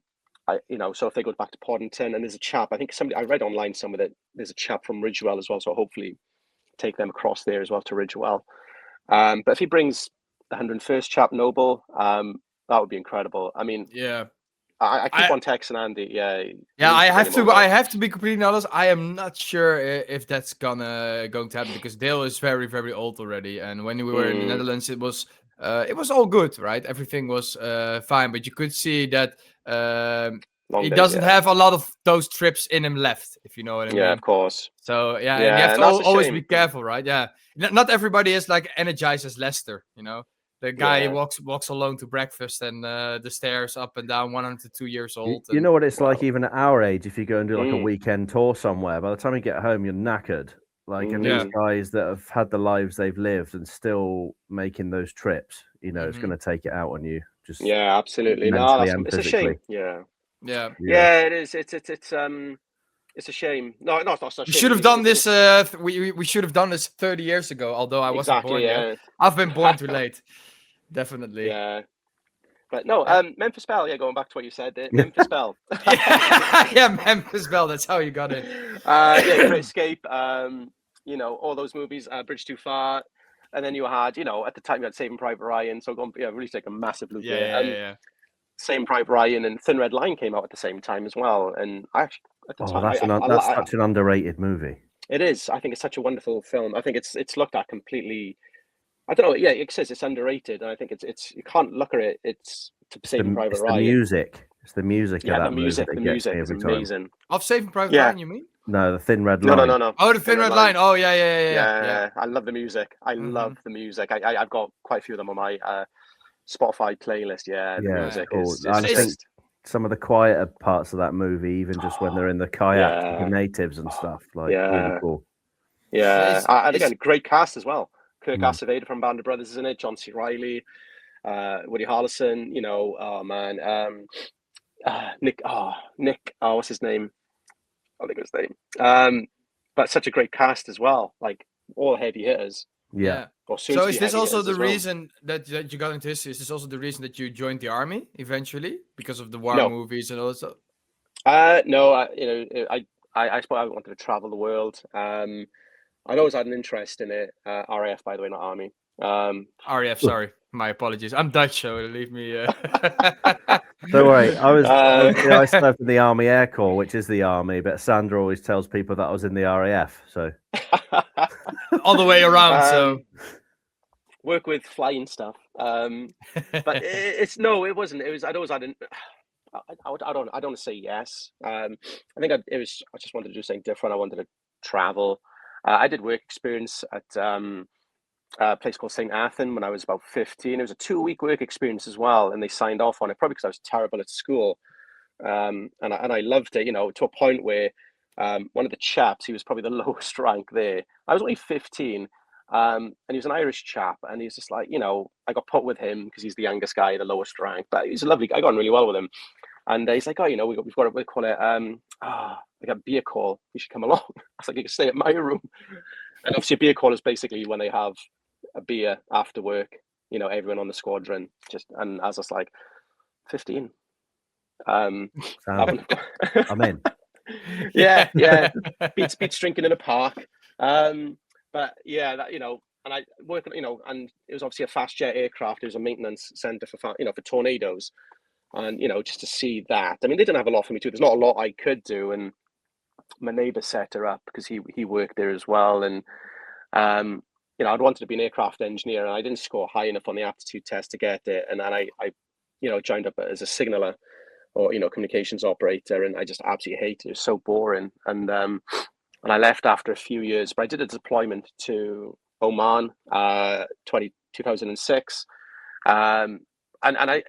if they go back to Poddington, and there's a chap, I think I read online somewhere that there's a chap from Ridgewell as well, so hopefully take them across there as well to Ridgewell. But if he brings the 101st chap, Noble, that would be incredible. I mean, I keep on texting Andy. I have to be completely honest. I am not sure if that's going to happen, because Dale is very, very old already, and when we were in the Netherlands, it was all good, right? Everything was fine, but you could see that he doesn't have a lot of those trips in him left, if you know what I mean. Yeah, of course. So and you have to always be careful, right? Yeah, not everybody is like energized as Lester, The guy walks alone to breakfast and the stairs up and down, 102 years old. You know what it's like even at our age, if you go and do like a weekend tour somewhere, by the time you get home, you're knackered. And these guys that have had the lives they've lived and still making those trips, it's going to take it out on you. Just absolutely. It's a shame. Yeah, it is. It's a shame. No, it's not a shame. We should have done this. We should have done this 30 years ago. Although I wasn't born yet. I've been born too late. Definitely. Yeah. But no, Memphis Belle. Yeah, going back to what you said, Memphis Belle. Memphis Belle. That's how you got it. Great Escape. All those movies. Bridge Too Far, and then you had, at the time you had Saving Private Ryan. So really take a massive loop there. Yeah. Saving Private Ryan and Thin Red Line came out at the same time as well, and I actually at the time, that's such an underrated movie. It is. I think it's such a wonderful film. I think it's looked at completely. I don't know. Yeah, it says it's underrated, and I think it's you can't look at it. It's Saving Private Ryan. It's the music of that movie. The music is amazing. Of Saving Private Ryan, you mean? No, the Thin Red Line. No. Oh, the Thin Red Line. Oh, yeah. I love the music. I love the music. I've got quite a few of them on my Spotify playlist. The music is I think some of the quieter parts of that movie, even just when they're in the kayak with the natives and stuff, really cool. And again, great cast as well. Kirk Acevedo from Band of Brothers is in it. John C. Reilly, Woody Harrelson. Nick. What's his name? I think it was his name. But such a great cast as well. Like all heavy hitters. Yeah. So is this also the reason that you got into history? Is this also the reason that you joined the army eventually because of the war movies and all that stuff? No. I suppose I wanted to travel the world. I'd always had an interest in it. RAF, by the way, not army. RAF, sorry. My apologies. I'm Dutch, so leave me. Don't worry. I served in the Army Air Corps, which is the army, but Sandra always tells people that I was in the RAF. So all the way around. So work with flying stuff. But it wasn't. It was. I'd always had an. I don't want to say yes. I think I just wanted to do something different. I wanted to travel. I did work experience at a place called St. Athan when I was about 15. It was a 2-week work experience as well, and they signed off on it probably because I was terrible at school. And I loved it, to a point where one of the chaps, he was probably the lowest rank there. I was only 15, and he was an Irish chap, and he was just like, I got put with him because he's the youngest guy, the lowest rank, but he's a lovely guy. I got on really well with him. And he's like, we've got we call it, like a beer call. You should come along. I was like, you can stay at my room. And obviously a beer call is basically when they have a beer after work, everyone on the squadron. And I was just like, 15. I'm in. Yeah. Beats drinking in a park. But yeah, that, I worked, and it was obviously a fast jet aircraft. It was a maintenance center for for tornadoes, and just to see that. I mean, they didn't have a lot for me too. There's not a lot I could do, and my neighbour set her up because he worked there as well, and I'd wanted to be an aircraft engineer, and I didn't score high enough on the aptitude test to get it, and then I joined up as a signaller or communications operator, and I just absolutely hated it. It was so boring, and I left after a few years, but I did a deployment to Oman, 2006, and I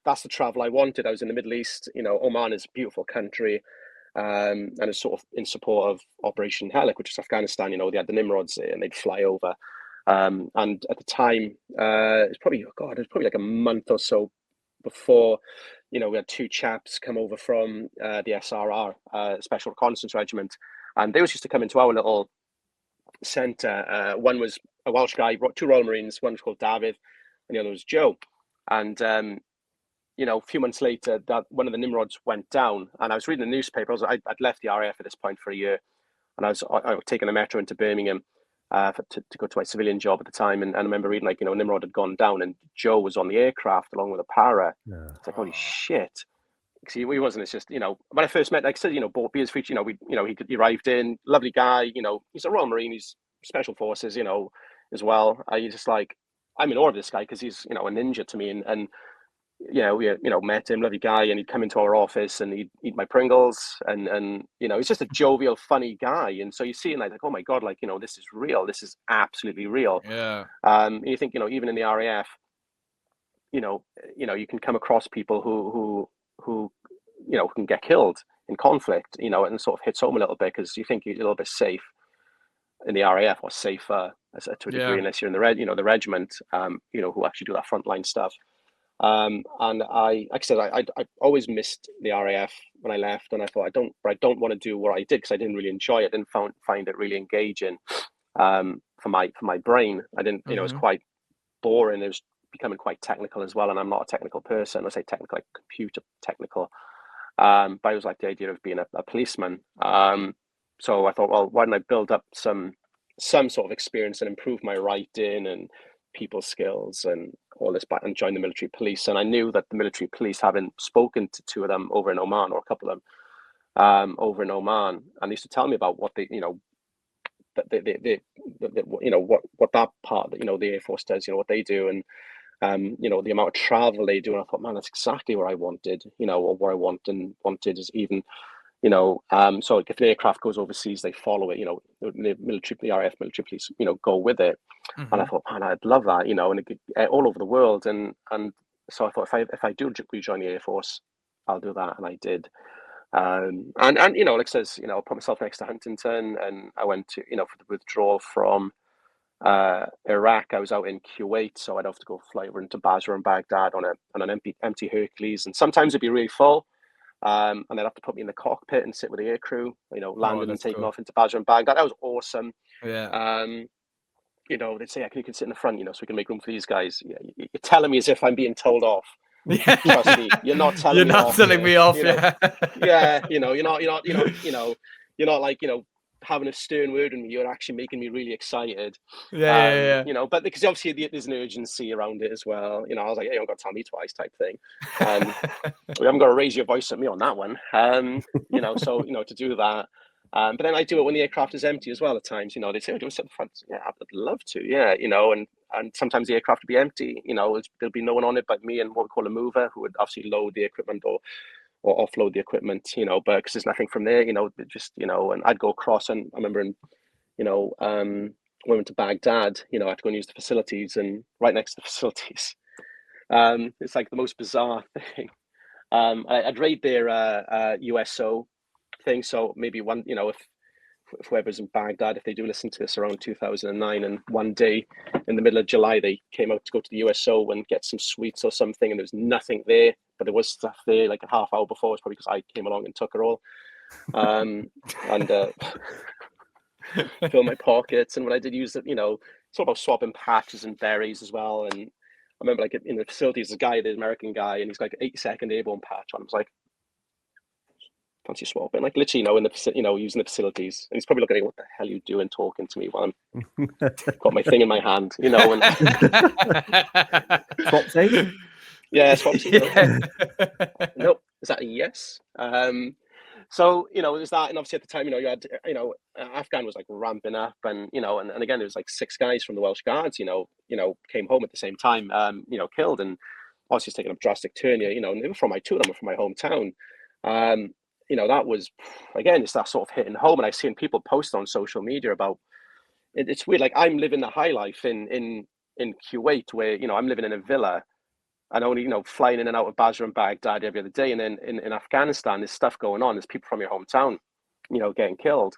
that's the travel I wanted. I was in the Middle East. Oman is a beautiful country. And it's sort of in support of Operation Helic, which is Afghanistan. They had the Nimrods there, and they'd fly over. And at the time, it was probably like a month or so before, we had two chaps come over from the SRR, Special Reconnaissance Regiment, and they used to come into our little centre. One was a Welsh guy, brought two Royal Marines. One was called David, and the other was Joe. And a few months later, that one of the Nimrods went down, and I was reading the newspaper. I'd left the RAF at this point for a year, and I was taking the metro into Birmingham to go to my civilian job at the time, and I remember reading Nimrod had gone down, and Joe was on the aircraft along with a para. Yeah. It's like, holy shit! Because he wasn't. It's just when I first met, like I said, bought beers for each. He arrived in, lovely guy. He's a Royal Marine. He's Special Forces. As well. You're just like, I'm in awe of this guy because he's a ninja to me, and we met him, lovely guy, and he'd come into our office and he'd eat my Pringles, and he's just a jovial, funny guy. And so you see, and like, oh my god, this is real. This is absolutely real. Yeah. And you think, even in the RAF, you can come across people who can get killed in conflict, and sort of hits home a little bit because you think you're a little bit safe in the RAF, or safer to a degree, unless you're in the regiment, who actually do that frontline stuff. And like I said, I always missed the RAF when I left, and I thought I don't want to do what I did because I didn't really enjoy it. I didn't find it really engaging for my brain. I didn't, it was quite boring. It was becoming quite technical as well, and I'm not a technical person. I say technical, like computer technical. But I was like the idea of being a policeman. So I thought, well, why don't I build up some sort of experience and improve my writing and people skills and all this, and join the military police. And I knew that the military police, having spoken to two of them over in Oman, or a couple of them over in Oman, and they used to tell me about what they, what that part, the Air Force does, what they do, and the amount of travel they do. And I thought, man, that's exactly what I wanted, or what I wanted is even, so if an aircraft goes overseas, they follow it, the RAF military police, go with it. And I thought, man, I'd love that, and it could, all over the world. And so I thought, if I do rejoin the Air Force, I'll do that. And I did. And like I says, I put myself next to Huntington, and I went to, for the withdrawal from Iraq. I was out in Kuwait, so I'd have to go fly over into Basra and Baghdad on an empty Hercules. And sometimes it'd be really full. And they'd have to put me in the cockpit and sit with the air crew, landing and taking off into Basra and Baghdad. That was awesome. Yeah. They'd say, you can sit in the front, so we can make room for these guys. You're telling me as if I'm being told off. Yeah. Trust me, you're not telling me off. Yeah. Yeah, you're not like, having a stern word with me. You're actually making me really excited. Yeah. But because obviously there's an urgency around it as well. I was like, hey, you haven't got to tell me twice type thing. We haven't got to raise your voice at me on that one. So, to do that. But then I do it when the aircraft is empty as well at times. They say, oh, do you sit in front? Yeah, I'd love to. Yeah, and sometimes the aircraft would be empty. There'll be no one on it but me and what we call a mover, who would obviously load the equipment or offload the equipment, but because there's nothing from there, just, and I'd go across, and I remember when we went to Baghdad, I had to go and use the facilities, and right next to the facilities, it's like the most bizarre thing. I'd raid their USO thing, so maybe one, if whoever's in Baghdad, if they do listen to this around 2009, and one day in the middle of July, they came out to go to the USO and get some sweets or something, and there was nothing there, but there was stuff there like a half hour before. It's probably because I came along and took it all, and fill my pockets. And when I did use it, it's all about swapping patches and berries as well. And I remember, like, in the facilities, the American guy, and he's like 82nd Airborne patch on. I was like, fancy swapping, like literally, in the using the facilities. And he's probably looking at what the hell are you doing talking to me while I'm got my thing in my hand, and Swapsy? Yeah, Swapsy. Yeah. Nope. Is that a yes? So, there's that. And obviously at the time, you had, Afghan was like ramping up, and, and again, there was like 6 guys from the Welsh Guards, came home at the same time, killed. And obviously it's taken a drastic turn here, and they were from 2 of them were from my hometown. That was, again, it's that sort of hitting home. And I've seen people post on social media about it. It's weird. Like, I'm living the high life in Kuwait, where, I'm living in a villa and only, flying in and out of Basra and Baghdad every other day. And then in Afghanistan, there's stuff going on. There's people from your hometown, getting killed.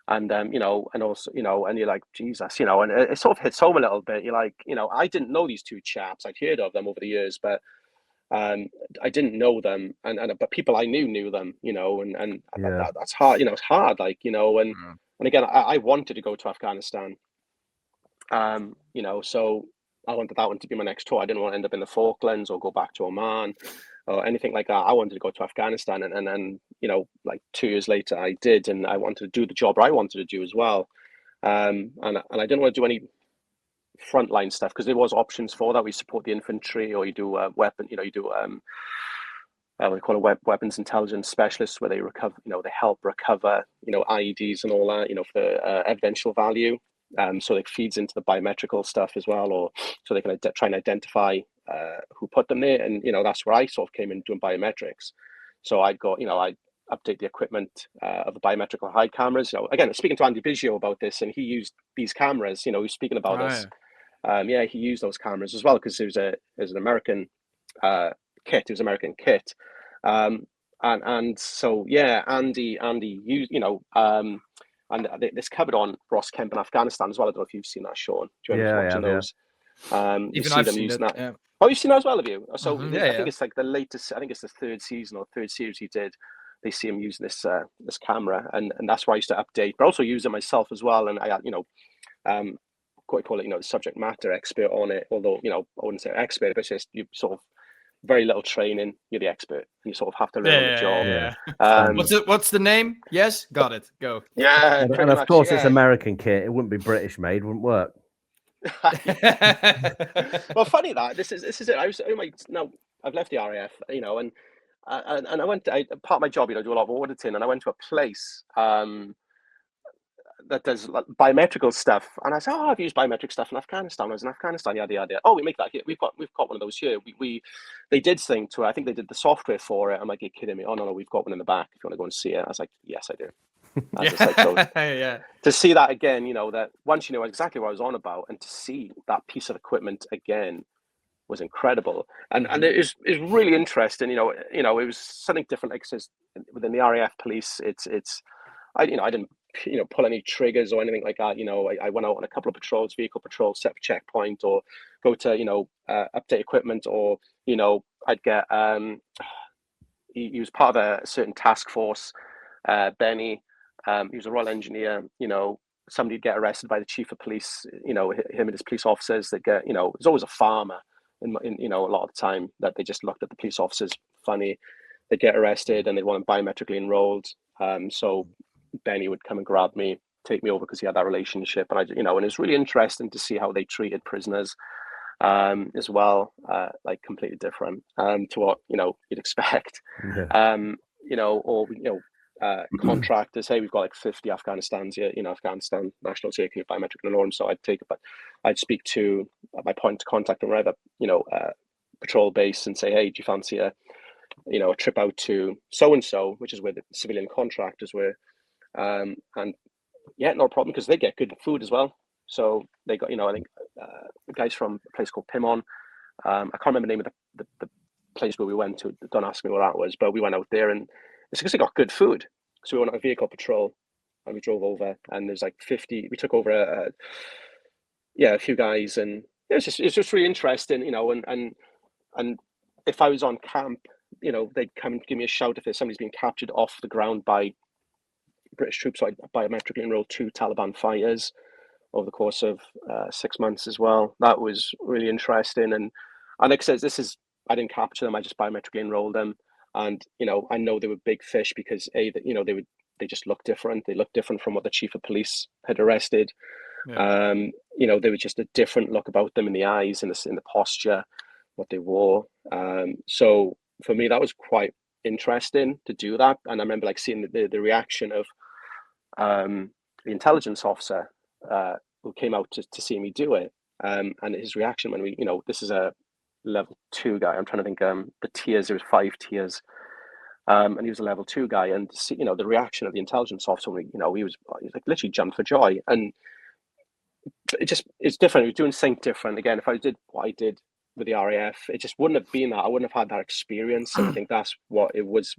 And, and also, and you're like, Jesus, and it sort of hits home a little bit. You're like, I didn't know these 2 chaps. I'd heard of them over the years, but I didn't know them. But people I knew them, and that's hard. It's hard, like, and again, I wanted to go to Afghanistan, so I wanted that one to be my next tour. I didn't want to end up in the Falklands or go back to Oman or anything like that. I wanted to go to Afghanistan, and then, like 2 years later I did, and I wanted to do the job I wanted to do as well. And I didn't want to do any frontline stuff, because there was options for that. We support the infantry, or you do weapon, you do we call it weapons intelligence specialists, where they recover, they help recover, IEDs and all that, for evidential value. So it feeds into the biometrical stuff as well, or so they can try and identify who put them there. And, that's where I sort of came in doing biometrics. So I'd update the equipment of the biometrical hide cameras. Again, speaking to Andy Biggio about this, and he used these cameras, he was speaking about us. Yeah, he used those cameras as well, because it was an American kit. It was an American kit. And so, yeah, Andy used, and this covered on Ross Kemp in Afghanistan as well. I don't know if you've seen that, Sean. Do you remember watching those? You see them using that. Yeah. Oh, you've seen that as well, have you? So I think it's like the latest. I think it's the 3rd season or 3rd series he did. They see him using this camera, and that's why I used to update, but also use it myself as well. And I, quite call it, the subject matter expert on it. Although, I wouldn't say expert, but it's just you sort of very little training, you're the expert. You sort of have to learn on the job. Yeah. What's the name? Yes, got it. Go. Yeah, and of course it's American kit. It wouldn't be British made. Wouldn't work. Well, funny that this is it. I've left the RAF, and I went. Part of my job, do a lot of auditing, and I went to a place that does biometrical stuff, and I said, I've used biometric stuff in Afghanistan. I was in Afghanistan, yada yada. Oh, we make that here. We've got one of those here. They did thing to it. I think they did the software for it. I'm like, you're kidding me? Oh no, we've got one in the back. If you want to go and see it, I was like, yes, I do. Yeah. To see that again, that once you know exactly what I was on about, and to see that piece of equipment again was incredible. And it is really interesting. It was something different. Like, says within the RAF police, I didn't pull any triggers or anything like that. I went out on a couple of patrols, vehicle patrols, set up a checkpoint, or go to update equipment, or I'd get he was part of a certain task force, Benny. He was a Royal Engineer. Somebody'd get arrested by the chief of police. Him and his police officers. That get there's always a farmer in a lot of the time that they just looked at the police officers funny. They get arrested and they want them biometrically enrolled. So Benny would come and grab me, take me over, because he had that relationship, and and it's really interesting to see how they treated prisoners as well, like completely different to what you'd expect. Contractors. Hey, we've got like 50 Afghanistans here, Afghanistan nationals here, can you biometric enroll them? So I'd speak to my point of contact and whatever, patrol base, and say, hey, do you fancy a trip out to so and so, which is where the civilian contractors were. And yeah, no problem, because they get good food as well. So they got, I think guys from a place called Pimon. I can't remember the name of the place where we went to. Don't ask me what that was, but we went out there, and it's because they got good food. So we went on a vehicle patrol, and we drove over, and there's like 50. We took over a few guys, and it's just really interesting, and if I was on camp, they'd come and give me a shout if there's somebody's been captured off the ground by British troops. So I biometrically enrolled 2 Taliban fighters over the course of 6 months as well. That was really interesting. And like I said, I didn't capture them. I just biometrically enrolled them. And I know they were big fish because they just look different. They look different from what the chief of police had arrested. Yeah. There was just a different look about them in the eyes, in the posture, what they wore. So for me, that was quite interesting to do that. And I remember seeing the reaction of the intelligence officer who came out to see me do it, and his reaction when we, this is a level 2 guy. I'm trying to think. The tiers, there was 5 tiers. And he was a level 2 guy, and the reaction of the intelligence officer, when he was literally jumped for joy. And it's different. He was doing something different. Again, if I did what I did with the RAF, it just wouldn't have been that. I wouldn't have had that experience. And I think that's what it was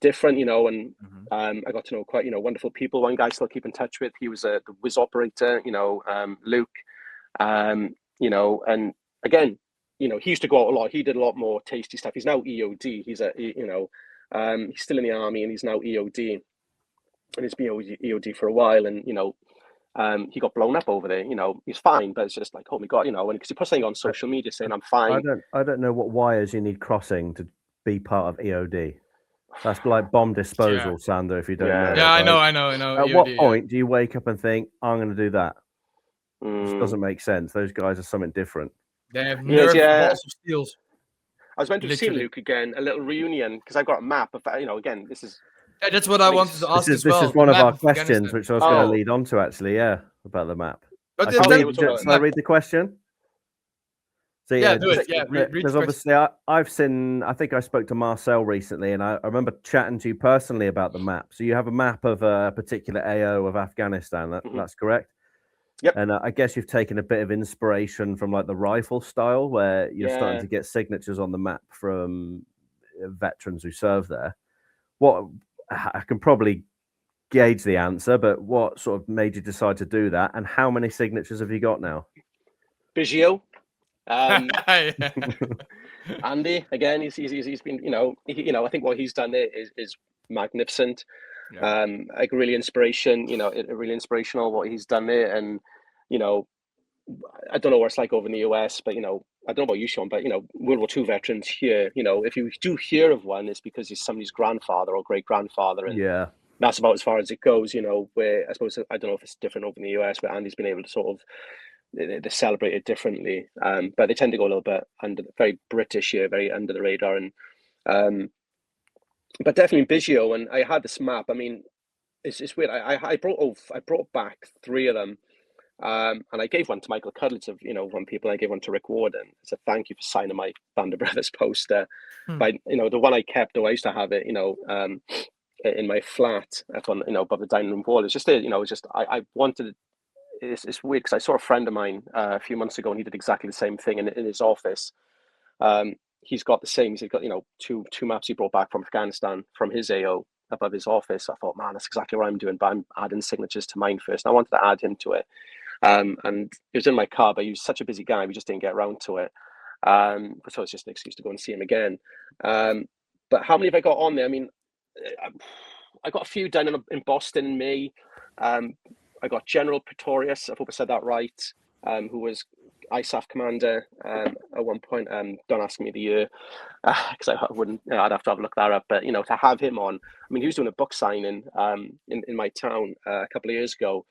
different, and I got to know quite, wonderful people. One guy I still keep in touch with, he was the whiz operator, Luke, and again, he used to go out a lot. He did a lot more tasty stuff. He's now EOD. He's he's still in the army, and he's now EOD, and he's been EOD for a while. And he got blown up over there. He's fine, but it's just like, oh my god, and because he put something on social media saying I'm fine. I don't know what wires you need crossing to be part of EOD. That's like bomb disposal, Sander. If you don't know. Yeah, I know. At EOD, what point do you wake up and think I'm going to do that? It just doesn't make sense. Those guys are something different. They have nerve balls of steel. I was meant to see Luke again, a little reunion, because I've got a map of, again, this is... Yeah, that's what I wanted to ask as well. This is one of our questions, which I was going to lead on to, actually, about the map. But shall I read the question? So, do it. Yeah, because obviously I think I spoke to Marcel recently, and I remember chatting to you personally about the map. So you have a map of a particular AO of Afghanistan, that's correct? Yep. And I guess you've taken a bit of inspiration from the rifle style, where you're starting to get signatures on the map from veterans who serve there. What I can probably gauge the answer, but what sort of made you decide to do that, and how many signatures have you got now? Biggio, Andy, again, he's been, I think what he's done there is magnificent. Yeah. Really really inspirational what he's done there. And I don't know what it's like over in the US, but I don't know about you, Sean, but World War II veterans here, if you do hear of one, it's because he's somebody's grandfather or great grandfather, and that's about as far as it goes. Where I suppose, I don't know if it's different over in the US, where Andy's been able to sort of, they celebrate it differently, but they tend to go a little bit very British here, very under the radar. And but definitely Biggio. And I had this map. I mean, it's weird. I brought back 3 of them, and I gave one to Michael Cudlitz of one people. I gave one to Rick Warden. I said thank you for signing my Band of Brothers poster. But the one I kept, though, I used to have it in my flat up on above the dining room wall. It's just I wanted. It's weird because I saw a friend of mine a few months ago, and he did exactly the same thing in his office. He's got the same. He's got two maps he brought back from Afghanistan from his AO above his office. I thought, man, that's exactly what I'm doing, but I'm adding signatures to mine first. And I wanted to add him to it, and it was in my car, but he was such a busy guy, we just didn't get around to it. So it's just an excuse to go and see him again. But how many have I got on there? I mean, I got a few done in Boston in May. I got General Pretorius, I hope I said that right, who was ISAF commander at one point. Don't ask me the year, because I wouldn't. I'd have to have a look that up. But to have him on, I mean, he was doing a book signing in my town a couple of years ago,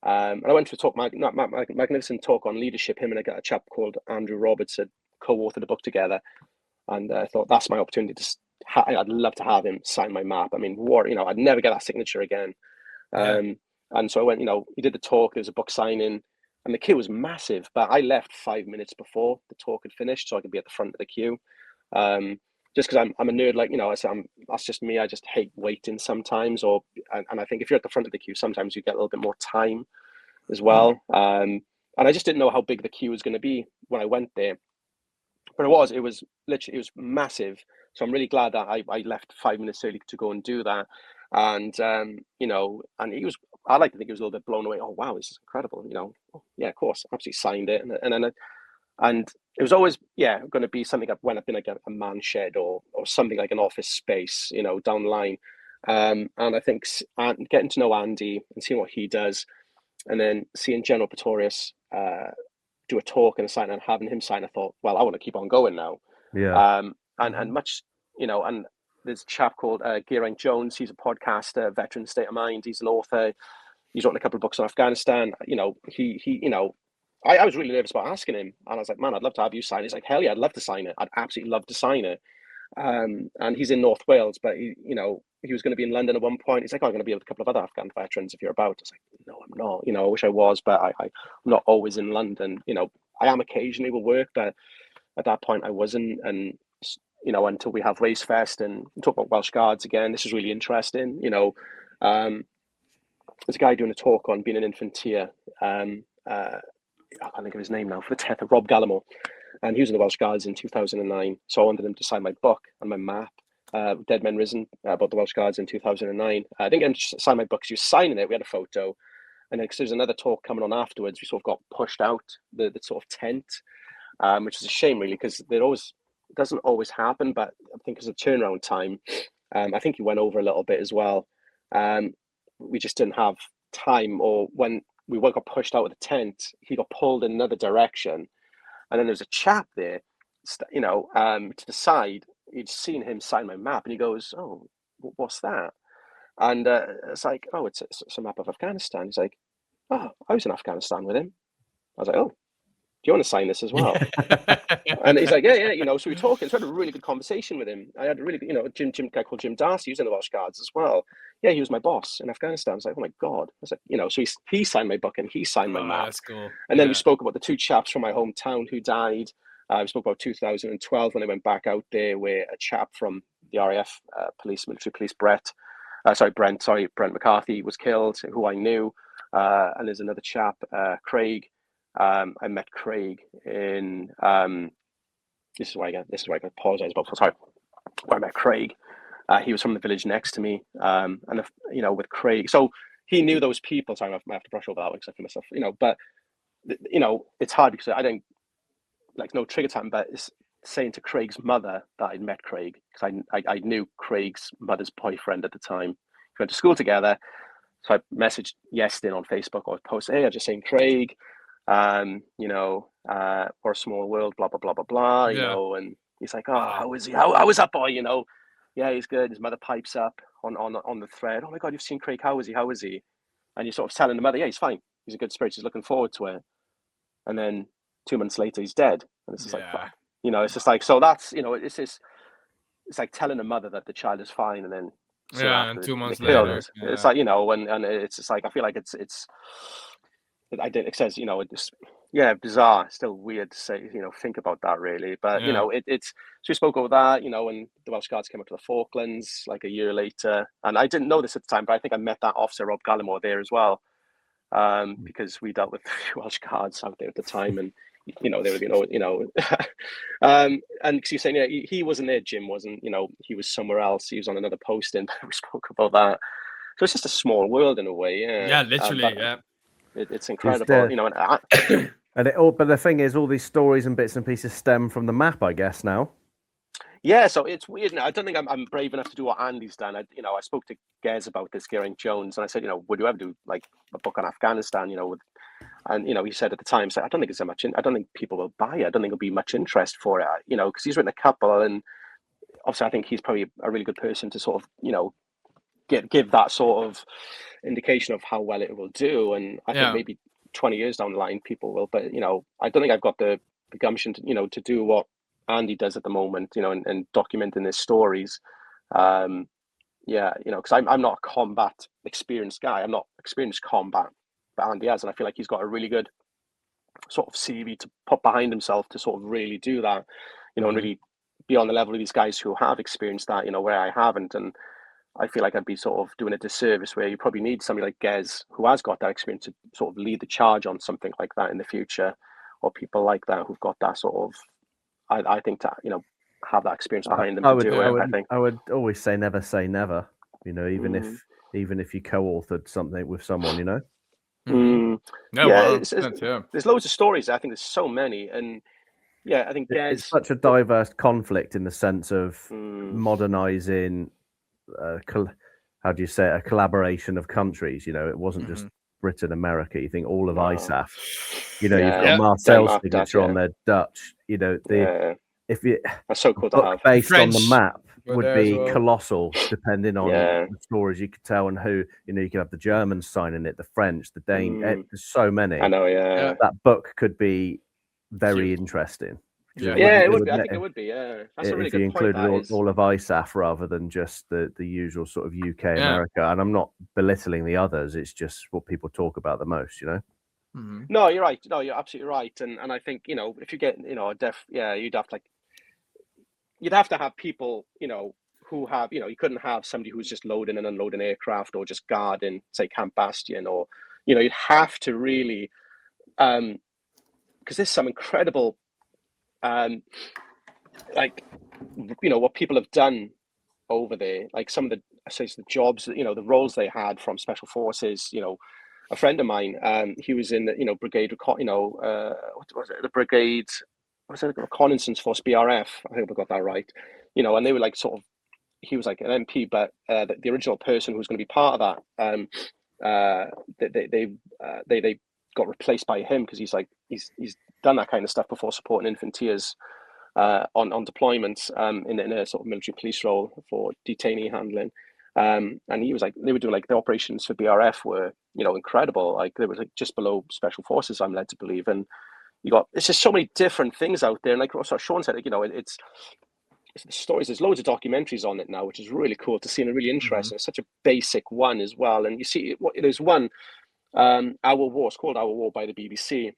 and I went to a talk, magnificent talk on leadership. Him and a chap called Andrew Roberts had co-authored a book together, and I thought that's my opportunity to. I'd love to have him sign my map. I mean, I'd never get that signature again. And so I went. He did the talk. There was a book signing. And the queue was massive, but I left 5 minutes before the talk had finished, so I could be at the front of the queue. Just because I'm a nerd, that's just me. I just hate waiting sometimes, and I think if you're at the front of the queue, sometimes you get a little bit more time as well. And I just didn't know how big the queue was going to be when I went there, but it was massive. So I'm really glad that I left 5 minutes early to go and do that. And and he was. I like to think he was a little bit blown away. Oh wow, this is incredible! Oh, yeah, of course, absolutely signed it. And it was always going to be something that went up in like a man shed or something like an office space, down the line. And I think getting to know Andy and seeing what he does, and then seeing General Pretorius do a talk and a sign and having him sign, I thought, well, I want to keep on going now. Yeah. And much and there's a chap called Geraint Jones. He's a podcaster, veteran state of mind. He's an author. He's written a couple of books on Afghanistan. I was really nervous about asking him, and I was like, man, I'd love to have you sign it. He's like, hell yeah, I'd love to sign it. I'd absolutely love to sign it. And he's in North Wales, but he was going to be in London at one point. He's like, I'm going to be with a couple of other Afghan veterans if you're about. I was like, no, I'm not. I wish I was, but I'm not always in London. I am occasionally with work, but at that point I wasn't. And until we have Race Fest and talk about Welsh Guards again, this is really interesting. There's a guy doing a talk on being an infantry. I can't think of his name now for the death of Rob Gallimore. And he was in the Welsh Guards in 2009. So I wanted him to sign my book and my map, Dead Men Risen, about the Welsh Guards in 2009. I didn't get him to sign my book because he was signing it. We had a photo. And then because there's another talk coming on afterwards, we sort of got pushed out the sort of tent, which is a shame, really, because it doesn't always happen. But I think as a turnaround time, I think he went over a little bit as well. We just didn't have time, or when we got pushed out of the tent, he got pulled in another direction. And then there's a chap there, to the side. You'd seen him sign my map, and he goes, "Oh, what's that?" And it's like, "Oh, it's a map of Afghanistan." He's like, "Oh, I was in Afghanistan with him." I was like, "Oh, do you want to sign this as well?" And he's like, yeah. So we were talking. So I had a really good conversation with him. I had a really good, a guy called Jim Darcy, who's in the Welsh Guards as well. Yeah, he was my boss in Afghanistan. I was like, oh my God. I was like, so he signed my book and he signed my map. That's cool. And then we spoke about the two chaps from my hometown who died. We spoke about 2012 when I went back out there, where a chap from the RAF military police, Brent McCarthy was killed, who I knew. And there's another chap, Craig. I met Craig in this is why I apologize about. Sorry, where I met Craig. He was from the village next to me, and with Craig, so he knew those people. So I might have to brush over that one because I feel myself, but it's hard because I don't no trigger time. But it's saying to Craig's mother that I'd met Craig, because I knew Craig's mother's boyfriend at the time. We went to school together, so I messaged Yestin on Facebook or posted, "Hey, I just seen Craig. We're a small world, blah blah blah blah blah." And he's like, "Oh, how is he? How is that boy? Yeah, he's good." His mother pipes up on the thread, "Oh my God, you've seen Craig? How is he?" And you're sort of telling the mother, "Yeah, he's fine. He's a good spirit. He's looking forward to it." And then 2 months later, he's dead. And it's just like, it's just like, so that's it's like telling a mother that the child is fine, and then and 2 months later, it's like, and it's just like, I feel like it says, it's bizarre, still weird to say, think about that really, but it's so we spoke over that, when the Welsh Guards came up to the Falklands like a year later, and I didn't know this at the time, but I think I met that officer Rob Gallimore there as well, because we dealt with Welsh Guards out there at the time, and they were and because you're saying he wasn't there, Jim wasn't, he was somewhere else, he was on another posting, but we spoke about that. So it's just a small world in a way. Literally. It's incredible, but the thing is, all these stories and bits and pieces stem from the map, I guess, now. Yeah, so it's weird now. I don't think I'm brave enough to do what Andy's done. I spoke to Gez about this, Geraint Jones, and I said, would you ever do like a book on Afghanistan? And he said at the time, I don't think it's so much. I don't think people will buy it. I don't think there'll be much interest for it. Because he's written a couple, and obviously I think he's probably a really good person to sort of, give that sort of indication of how well it will do. And I think maybe 20 years down the line people will, but I don't think I've got the gumption to to do what Andy does at the moment, and documenting his stories. Because I'm not a combat experienced guy. I'm not experienced combat, but Andy has, and I feel like he's got a really good sort of CV to put behind himself to sort of really do that, and really be on the level of these guys who have experienced that, where I haven't. And I feel like I'd be sort of doing a disservice where you probably need somebody like Gez who has got that experience to sort of lead the charge on something like that in the future, or people like that who've got that sort of, I think, to have that experience behind them. I would always say never, even if you co-authored something with someone, There's loads of stories. I think there's so many, and I think it's such a diverse conflict in the sense of modernizing. How do you say it? A collaboration of countries. It wasn't just Britain, America. You think all of ISAF. You've got Marcel's signature on their Dutch. If you that's so cool to have. based French. on the map, would be colossal, depending on the stories you could tell and who, you could have the Germans signing it, the French, the Dane. There's so many. I know, that book could be very interesting. It would be. I think it would be. Yeah, that's a really good point. If you included all of ISAF rather than just the usual sort of UK, America, and I'm not belittling the others. It's just what people talk about the most, Mm-hmm. No, you're right. No, you're absolutely right. And I think if you get you'd have to have people who have you couldn't have somebody who's just loading and unloading aircraft or just guarding, say, Camp Bastion, or you'd have to really because there's some incredible what people have done over there, like some of the jobs, the roles they had from special forces. A friend of mine, he was in the brigade, what was it, the brigade, was it reconnaissance force, BRF? I hope I got that right. And they were like sort of, he was like an MP, but the original person who was going to be part of that, they got replaced by him because he's done that kind of stuff before, supporting infanteers on deployments in a sort of military police role for detainee handling. And he was like, they were doing like the operations for BRF were, incredible. Like they were like just below special forces, I'm led to believe. And it's just so many different things out there. And like also Sean said, it's the stories. There's loads of documentaries on it now, which is really cool to see and really interesting. It's such a basic one as well. And you see, there's one, Our War. It's called Our War by the BBC.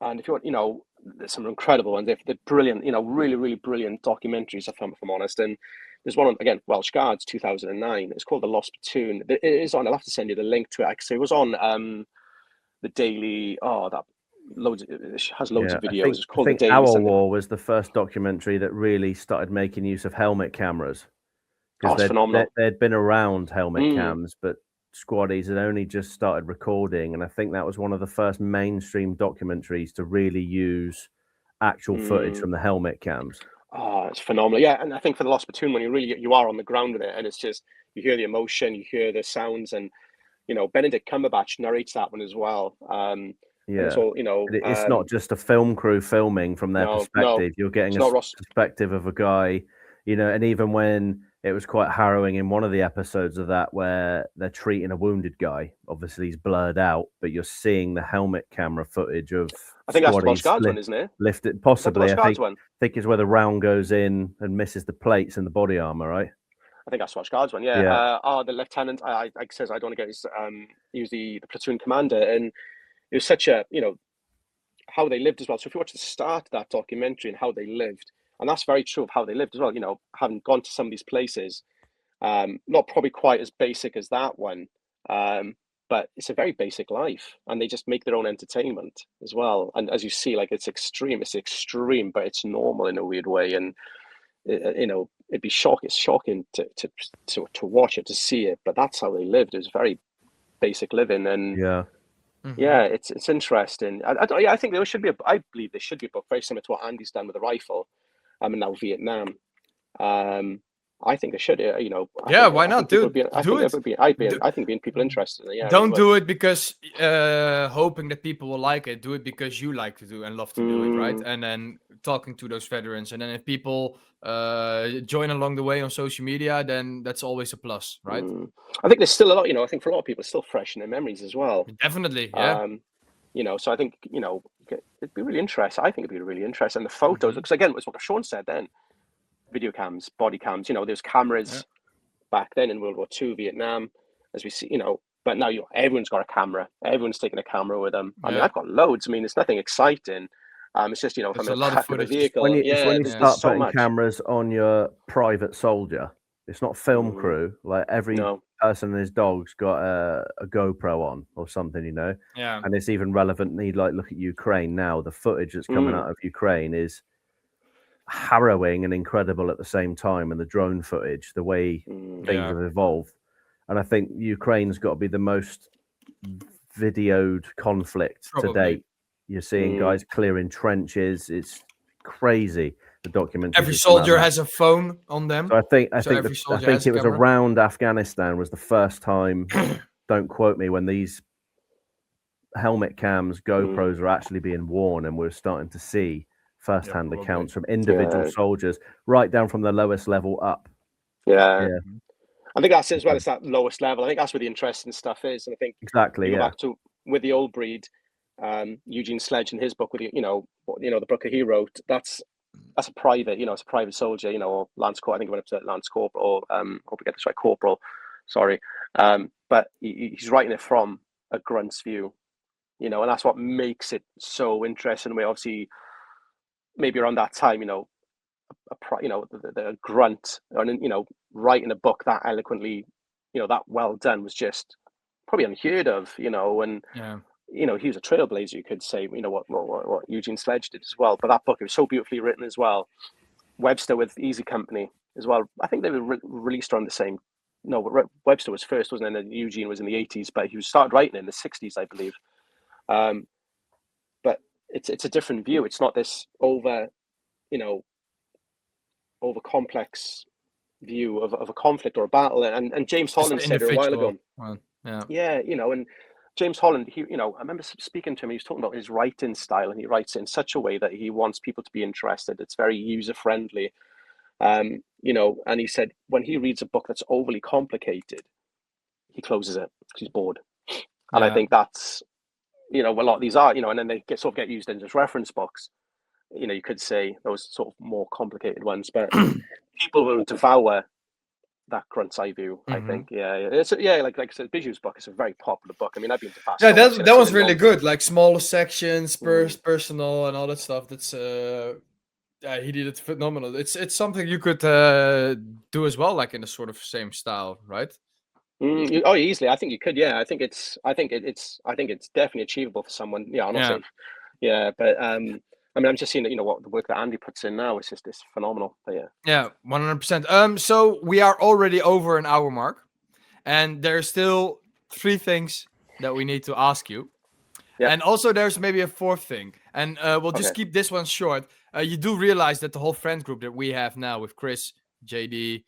And if you want, there's some incredible ones. They're brilliant, really, really brilliant documentaries, if I'm honest. And there's one on, again, Welsh Guards, 2009. It's called The Lost Platoon. It is on, I'll have to send you the link to it. So it was on the Daily, it has loads of videos. It's called I think Our War was the first documentary that really started making use of helmet cameras. It's phenomenal. They'd been around helmet cams, but squaddies had only just started recording, and I think that was one of the first mainstream documentaries to really use actual footage from the helmet cams. Oh, it's phenomenal. Yeah, and I think for The Lost Platoon, when you are on the ground with it, and it's just, you hear the emotion, you hear the sounds, and Benedict Cumberbatch narrates that one as well. So it's not just a film crew filming from their perspective. You're getting a perspective of a guy, and even when it was quite harrowing in one of the episodes of that where they're treating a wounded guy. Obviously, he's blurred out, but you're seeing the helmet camera footage of. I think that's the Welsh Guards one, isn't it? Lifted, possibly. I think it's where the round goes in and misses the plates and the body armor, right? I think that's Welsh Guards one, yeah. The lieutenant, I says I don't want to get his. He was the platoon commander, and it was such a how they lived as well. So if you watch the start of that documentary and how they lived. And that's very true of how they lived as well. Having gone to some of these places, not probably quite as basic as that one, but it's a very basic life, and they just make their own entertainment as well. And as you see, like it's extreme, but it's normal in a weird way. And it'd be shocking. It's shocking to watch it, to see it. But that's how they lived. It was very basic living, and it's interesting. I think there should be I believe there should be a book very similar to what Andy's done with the rifle. And now Vietnam. I think they should. Why not? Do it. I think being people interested. Don't do it because hoping that people will like it. Do it because you like to do and love to do it, right? And then talking to those veterans, and then if people join along the way on social media, then that's always a plus, right? I think there's still a lot. I think for a lot of people, it's still fresh in their memories as well. Definitely, yeah. So I think it'd be really interesting. I think it'd be really interesting. And the photos, because again, it's what Sean said then. Video cams, body cams. There's cameras back then in World War II, Vietnam, as we see. But now everyone's got a camera. Everyone's taking a camera with them. I mean, I've got loads. I mean, it's nothing exciting. It's just from a lot of vehicle. When you start putting cameras on your private soldier, it's not film crew. Like every person and his dog's got a GoPro on or something, Yeah. And it's even relevant. Look at Ukraine now. The footage that's coming out of Ukraine is harrowing and incredible at the same time, and the drone footage, the way things have evolved. And I think Ukraine's got to be the most videoed conflict to date. You're seeing guys clearing trenches. It's crazy. The documentary. Every soldier has a phone on them. So I think it was around Afghanistan was the first time. Don't quote me, when these helmet cams, GoPros are actually being worn, and we're starting to see first-hand accounts from individual soldiers, right down from the lowest level up. Yeah. I think that's it as well. It's that lowest level. I think that's where the interesting stuff is. And I think exactly. Go back to with the old breed, Eugene Sledge in his book with the book he wrote. That's a private, it's a private soldier, or Lance Corporal. I think it went up to Lance Corporal, or hope we get this right, Corporal. Sorry, but he's writing it from a grunt's view, and that's what makes it so interesting. We obviously maybe around that time, the grunt, and writing a book that eloquently, that well done was just probably unheard of, and he was a trailblazer, you could say, what Eugene Sledge did as well. But that book, it was so beautifully written as well. Webster with Easy Company as well. I think they were released around the same. No, Webster was first, wasn't it? And then Eugene was in the 80s, but he started writing in the 60s, I believe. But it's a different view. It's not this over complex view of a conflict or a battle. And James Holland said it a while ago. And James Holland, I remember speaking to him. He was talking about his writing style, and he writes in such a way that he wants people to be interested. It's very user friendly, and he said when he reads a book that's overly complicated, he closes it because he's bored. And I think that's, a lot of these are, and then they get used in as reference books. You could say those sort of more complicated ones, but people will devour that grunt's eye view. I think, it's like I said, Bijou's book is a very popular book. I mean, I've been to fast. Yeah, that was really good. Like smaller sections, personal, and all that stuff. That's he did it phenomenal. It's something you could do as well, like in a sort of same style, right? Easily. I think you could. Yeah, I think it's definitely achievable for someone. Yeah, I'm not saying. Yeah, but I mean, I'm just seeing that, what the work that Andy puts in now is just phenomenal. But yeah, 100%. So we are already over an hour mark, and there's still 3 things that we need to ask you. Yeah. And also there's maybe a 4th thing, and we'll just keep this one short. You do realize that the whole friend group that we have now with Chris, JD,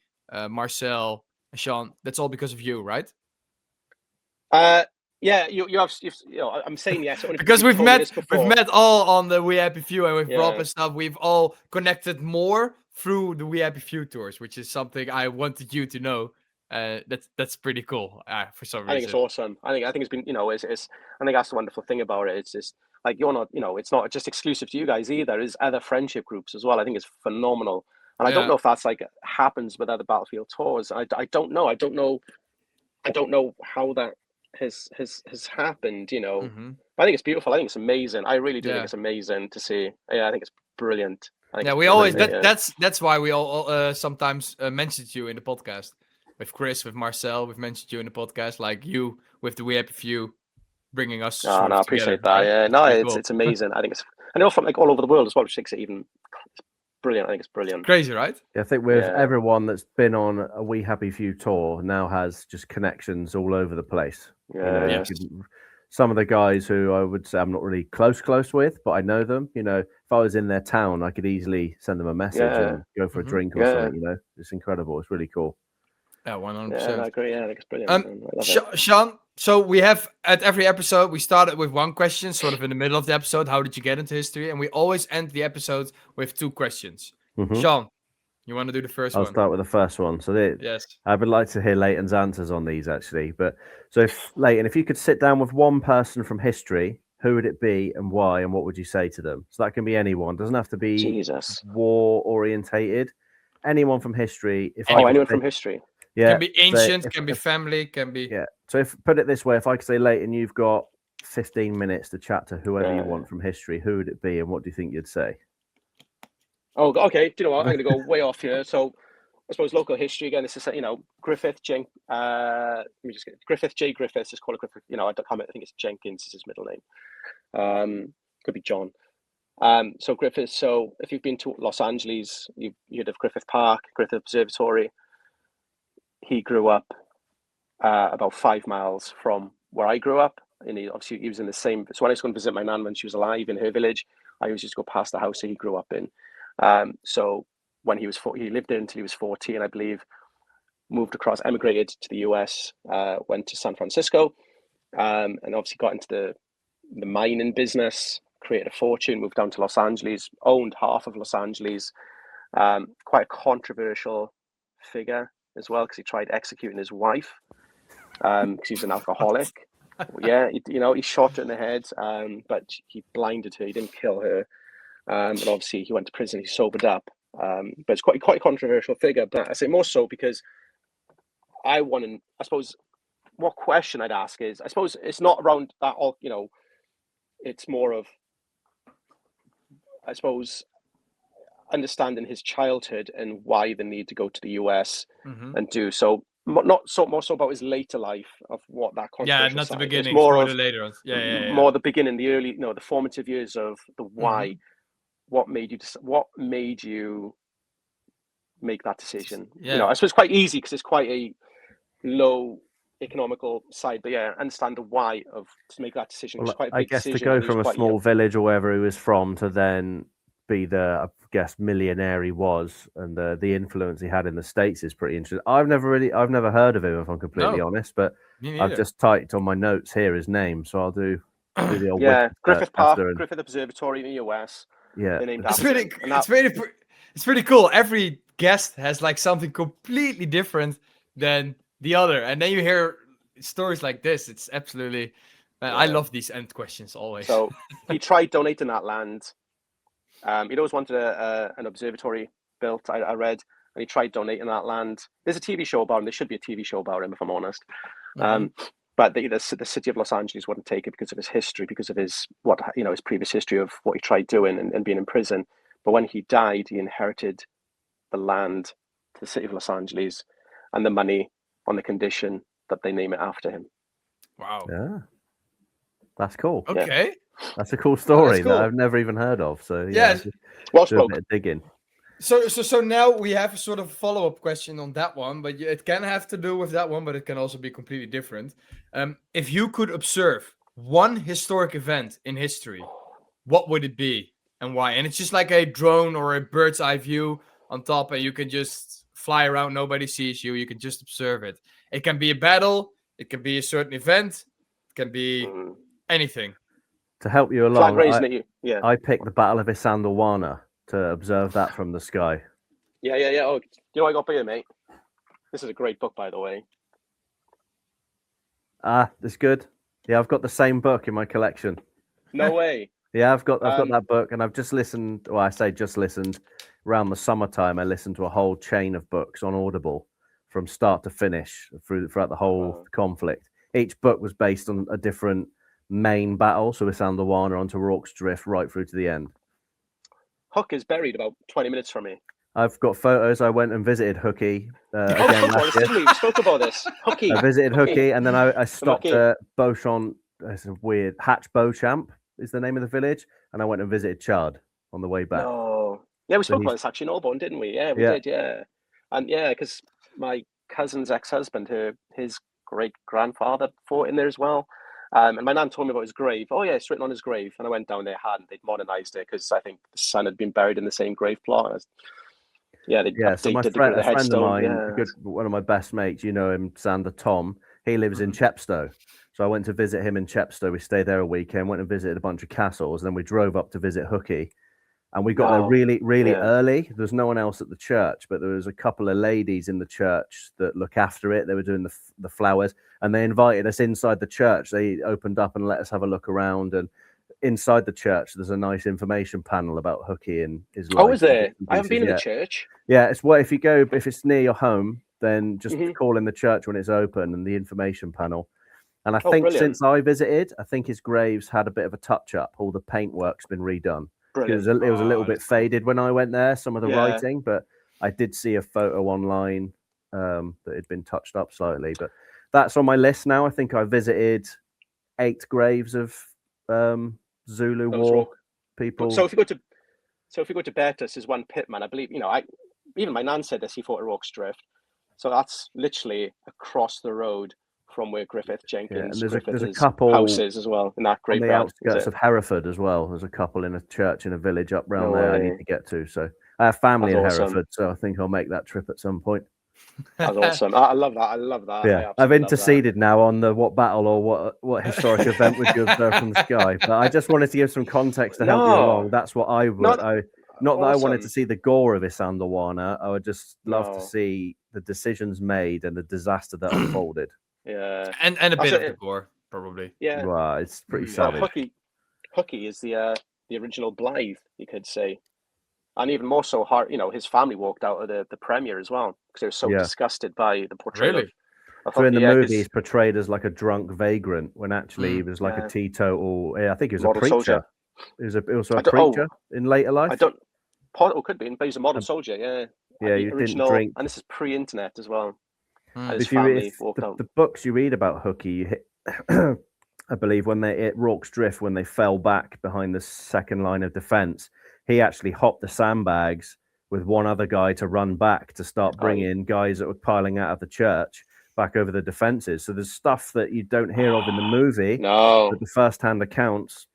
Marcel, and Sean, that's all because of you, right? Yeah, you have. I'm saying yes only because we've met all on the We Happy Few and with Rob and stuff. We've all connected more through the We Happy Few tours, which is something I wanted you to know. That's pretty cool. For some reason, I think it's awesome. I think it's been, it's. I think that's the wonderful thing about it. It's just like you're not, it's not just exclusive to you guys either. There's other friendship groups as well. I think it's phenomenal, and I don't know if that's like happens with other Battlefield tours. I don't know. I don't know how that has happened, But I think it's beautiful. I think it's amazing. I really do think it's amazing to see. I think it's brilliant. We always that's why we all sometimes mentioned you in the podcast with Chris, with Marcel. We've mentioned you in the podcast, like you with the We Happy Few, bringing us. I appreciate that. Right? Yeah, no, it's amazing. I think it's from like all over the world as well, which makes it even brilliant. I think it's brilliant. Crazy, right? Yeah, I think with everyone that's been on a We Happy Few tour now has just connections all over the place. Some of the guys who I would say I'm not really close with, but I know them. If I was in their town, I could easily send them a message and go for a drink or something. It's incredible. It's really cool. Yeah, 100%. Yeah, I agree. Yeah, I think it's brilliant. Sean, so we have at every episode, we started with 1 question, sort of in the middle of the episode. How did you get into history? And we always end the episode with 2 questions. Sean, you want to do the first one? I'll start with the first one. So yes, I would like to hear Leighton's answers on these actually. But so Leighton, if you could sit down with one person from history, who would it be and why, and what would you say to them? So that can be anyone. Doesn't have to be war orientated. Anyone from history. Anyone from history. Yeah, can be ancient, can be family, can be. Yeah. So put it this way, if I could say, Leighton, you've got 15 minutes to chat to whoever you want from history, who would it be, and what do you think you'd say? Oh, okay. Do you know what? I'm going to go way off here. So, I suppose local history again. This is Griffith, Griffith J. Griffiths. Just call it Griffith. I think it's Jenkins is his middle name. Could be John. So Griffith. So if you've been to Los Angeles, you'd heard of Griffith Park, Griffith Observatory. He grew up about 5 miles from where I grew up, and he was in the same. So when I was going to visit my nan when she was alive in her village, I used to go past the house that he grew up in. So when he lived there until he was 14, I believe. Moved across, emigrated to the US, went to San Francisco, and obviously got into the mining business. created a fortune, moved down to Los Angeles, owned half of Los Angeles. Quite a controversial figure as well, because he tried executing his wife because he was an alcoholic. Yeah, he shot her in the head, but he blinded her. He didn't kill her. And obviously he went to prison. He sobered up. But it's quite a controversial figure. But I say more so because I suppose what question I'd ask is, I suppose it's not around that, it's more of, I suppose, understanding his childhood and why the need to go to the US and do so. More so about his later life of what that controversial not the side. beginning, it's more of the later ones. More the beginning, the early, the formative years of the why. What made you make that decision? I suppose it's quite easy because it's quite a low economical side, but understand the why to make that decision. Well, it's quite a big decision. To go from a small village or wherever he was from to then be the, I guess, millionaire he was, and the influence he had in the States is pretty interesting. I've never heard of him, if I'm completely honest, but I've just typed on my notes here his name, so I'll do the old Griffith Park, Griffith Observatory in the US. Yeah, it's pretty cool. Every guest has like something completely different than the other, and then you hear stories like this. It's absolutely, I love these end questions always. So he tried donating that land. He'd always wanted an observatory built, I read, and he tried donating that land. There's a TV show about him. There should be a TV show about him, if I'm honest. But the city of Los Angeles wouldn't take it because of his history, because of his previous history of what he tried doing and being in prison. But when he died, he inherited the land to the city of Los Angeles and the money on the condition that they name it after him. Wow. Yeah. That's cool. Okay. Yeah. That's a cool story that I've never even heard of. So well do a bit of digging. So now we have a sort of follow-up question on that one, but it can have to do with that one, but it can also be completely different. If you could observe one historic event in history, what would it be and why? And it's just like a drone or a bird's eye view on top, and you can just fly around, nobody sees you, you can just observe it. It can be a battle, it can be a certain event, it can be anything. To help you along, I picked the Battle of Isandlwana to observe that from the sky. Yeah. Oh, you know what I got for you, mate? This is a great book, by the way. It's good. Yeah, I've got the same book in my collection. No way. Yeah, I've got that book, and I've just listened. Well, I say just listened. Around the summertime, I listened to a whole chain of books on Audible from start to finish throughout the whole conflict. Each book was based on a different main battle, so Isandlwana onto Rorke's Drift, right through to the end. Hook is buried about 20 minutes from me. I've got photos. I went and visited Hookie again last year. We spoke about this. Hookie. I visited Hookie, and then I stopped at Beauchamp. It's a weird Hatch Beauchamp is the name of the village, and I went and visited Chard on the way back. Oh, yeah, we spoke about this actually in Auburn, didn't we? Yeah, we did. Yeah, and because my cousin's ex-husband, his great-grandfather fought in there as well. And my nan told me about his grave. Oh, yeah, it's written on his grave. And I went down there, they'd modernized it because I think the son had been buried in the same grave plot. So my friend of mine, one of my best mates, you know him, Sander Tom, he lives in Chepstow. So I went to visit him in Chepstow. We stayed there a weekend, went and visited a bunch of castles, and then we drove up to visit Hookie. And we got there really, really early. There's no one else at the church, but there was a couple of ladies in the church that look after it. They were doing the flowers, and they invited us inside the church. They opened up and let us have a look around. And inside the church, there's a nice information panel about Hookie and his life. Oh, is there? I haven't been in the church. Yeah, if it's near your home, then just call in the church when it's open and the information panel. And I think since I visited, I think his grave's had a bit of a touch up. All the paintwork's been redone. It was a little bit faded when I went there, some of the writing, but I did see a photo online that had been touched up slightly. But that's on my list now. I think I visited 8 graves of Zulu war people. So if you go to Bertus, there's one pitman. I believe even my nan said this. He fought at Rorke's Drift, so that's literally across the road from where Griffith Jenkins, and there's a couple houses as well in that graveyard. On the outskirts of Hereford as well. There's a couple in a church in a village up round there I need to get to. So I have family in Hereford, so I think I'll make that trip at some point. That was awesome. I love that. I love that. Yeah, I've interceded now on the what battle or what historic event would you observe from the sky. But I just wanted to give some context to help you along. That's what I would. Not that I wanted to see the gore of Isandlwana. I would just love to see the decisions made and the disaster that unfolded. Yeah, and a bit of the gore, probably. Yeah, well, it's pretty savage. Hooky is the original Blythe, you could say. And even more so, his family walked out of the premiere as well because they were so disgusted by the portrayal. Really? So in the movie, he's portrayed as like a drunk vagrant when actually he was like a teetotal. I think he was model a preacher. Soldier. He was also a preacher in later life. Could be, but he's a model soldier. Yeah. Yeah, you didn't drink. And this is pre-internet as well. If you read the books you read about Hooky, I believe when they at Rorke's Drift, when they fell back behind the second line of defense, he actually hopped the sandbags with one other guy to run back to start bringing guys that were piling out of the church back over the defenses. So there's stuff that you don't hear of in the movie. No, but the first-hand accounts,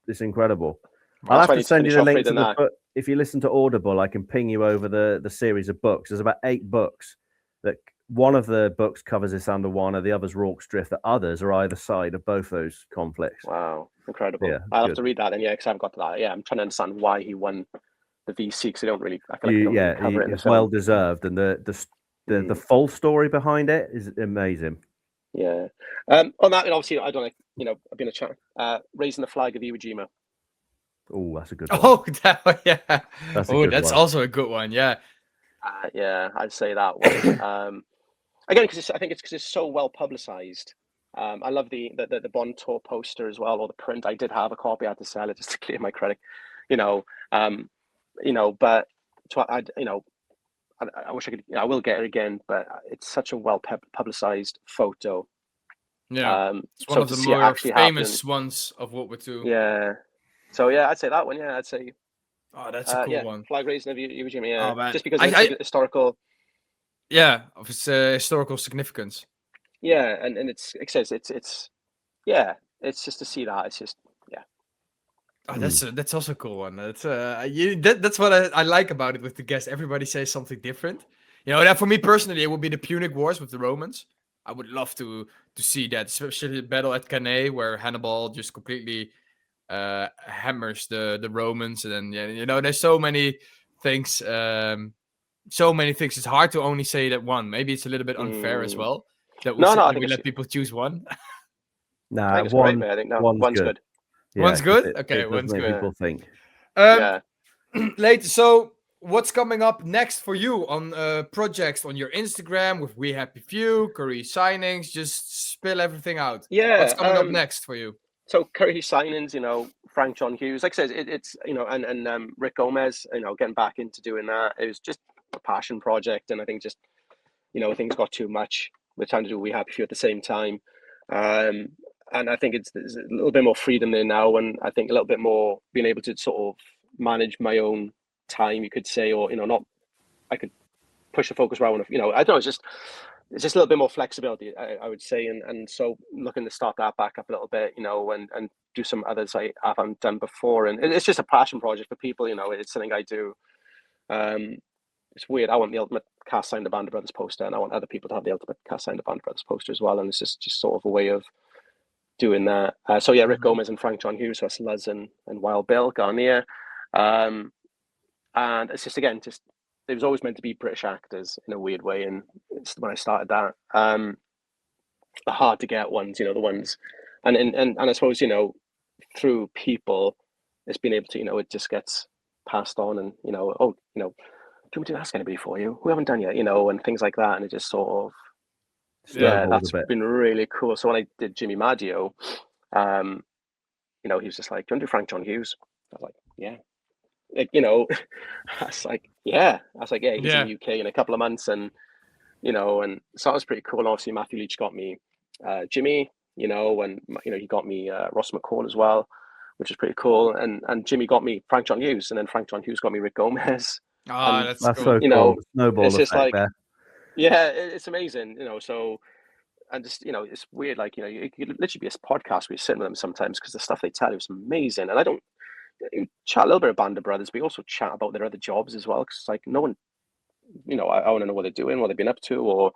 it's incredible. I'll have to send you the link to the book. If you listen to Audible, I can ping you over the series of books. There's about 8 books. That one of the books covers Isandlwana, the other's Rorke's Drift. The others are either side of both those conflicts. Wow, incredible! Yeah, I'll have to read that, and because I haven't got to that. Yeah, I'm trying to understand why he won the VC because I feel like they don't really cover it. It's well deserved, and the full story behind it is amazing. Yeah. On that, obviously, I don't like. I've been a chat. Raising the flag of Iwo Jima. Oh, that's a good one. Oh, yeah. That's also a good one. Yeah. Yeah, I'd say that one. Again, because I think it's because it's so well publicized. I love the Bond tour poster as well, or the print. I did have a copy. I had to sell it just to clear my credit. But I wish I could. I will get it again, but it's such a well publicized photo. Yeah, it's one of the more famous ones of World War II. Yeah. So yeah, I'd say that one. Yeah, I'd say. Oh, that's a cool one. Flag raising of Iwo Jima. Yeah, oh, just because it's historical. Yeah, of its historical significance. Yeah, and it's just to see that. It's just Oh, that's also a cool one. That's what I like about it with the guests. Everybody says something different. That for me personally, it would be the Punic Wars with the Romans. I would love to see that, especially the battle at Cannae, where Hannibal just completely hammers the Romans, and then there's so many things. It's hard to only say that one. Maybe it's a little bit unfair as well that we let people choose one. Nah, I think one's good. Yeah, one's good. Okay, one's good. People think. Leighton, so what's coming up next for you on projects on your Instagram with WeHappyFew, Currahee Signings? Just spill everything out. Yeah, what's coming up next for you? So Currahee Signings, Frank John Hughes, like I said, it's and Rick Gomez, getting back into doing that. It was just a passion project, and I think just things got too much. We're trying to do WeHappyFew at the same time, and I think there's a little bit more freedom there now, and I think a little bit more being able to sort of manage my own time, you could say, or I could push the focus where I want to. I don't know. It's just a little bit more flexibility, I would say, and so looking to start that back up a little bit, and do some others I haven't done before, and it's just a passion project for people. It's something I do. It's weird. I want the ultimate cast signed the Band of Brothers poster, and I want other people to have the ultimate cast signed the Band of Brothers poster as well, and it's just sort of a way of doing that. So yeah, Rick Gomez and Frank John Hughes, so that's Luz and Wild Bill Garnier, and it's just it was always meant to be British actors in a weird way, and when I started that, the hard to get ones, the ones, and I suppose through people, it's been able to it just gets passed on, and can we do that's going to be for you? We haven't done yet, and things like that, and it just sort of. Yeah, that's been really cool. So when I did Jimmy Maggio, he was just like, "Do you want to do Frank John Hughes?" I was like, "Yeah." I was like, "Yeah." He's in the UK in a couple of months, and and so that was pretty cool. And obviously, Matthew Leach got me Jimmy, and he got me Ross McCall as well, which is pretty cool. And Jimmy got me Frank John Hughes, and then Frank John Hughes got me Rick Gomez. Oh, that's cool. So cool. Snowball it's just like there. Yeah, it's amazing, so, and just, it's weird, like, it could literally be a podcast where you're sitting with them sometimes because the stuff they tell you is amazing. And I don't chat a little bit of Band of Brothers, but we also chat about their other jobs as well, because like no one I want to know what they're doing, what they've been up to, or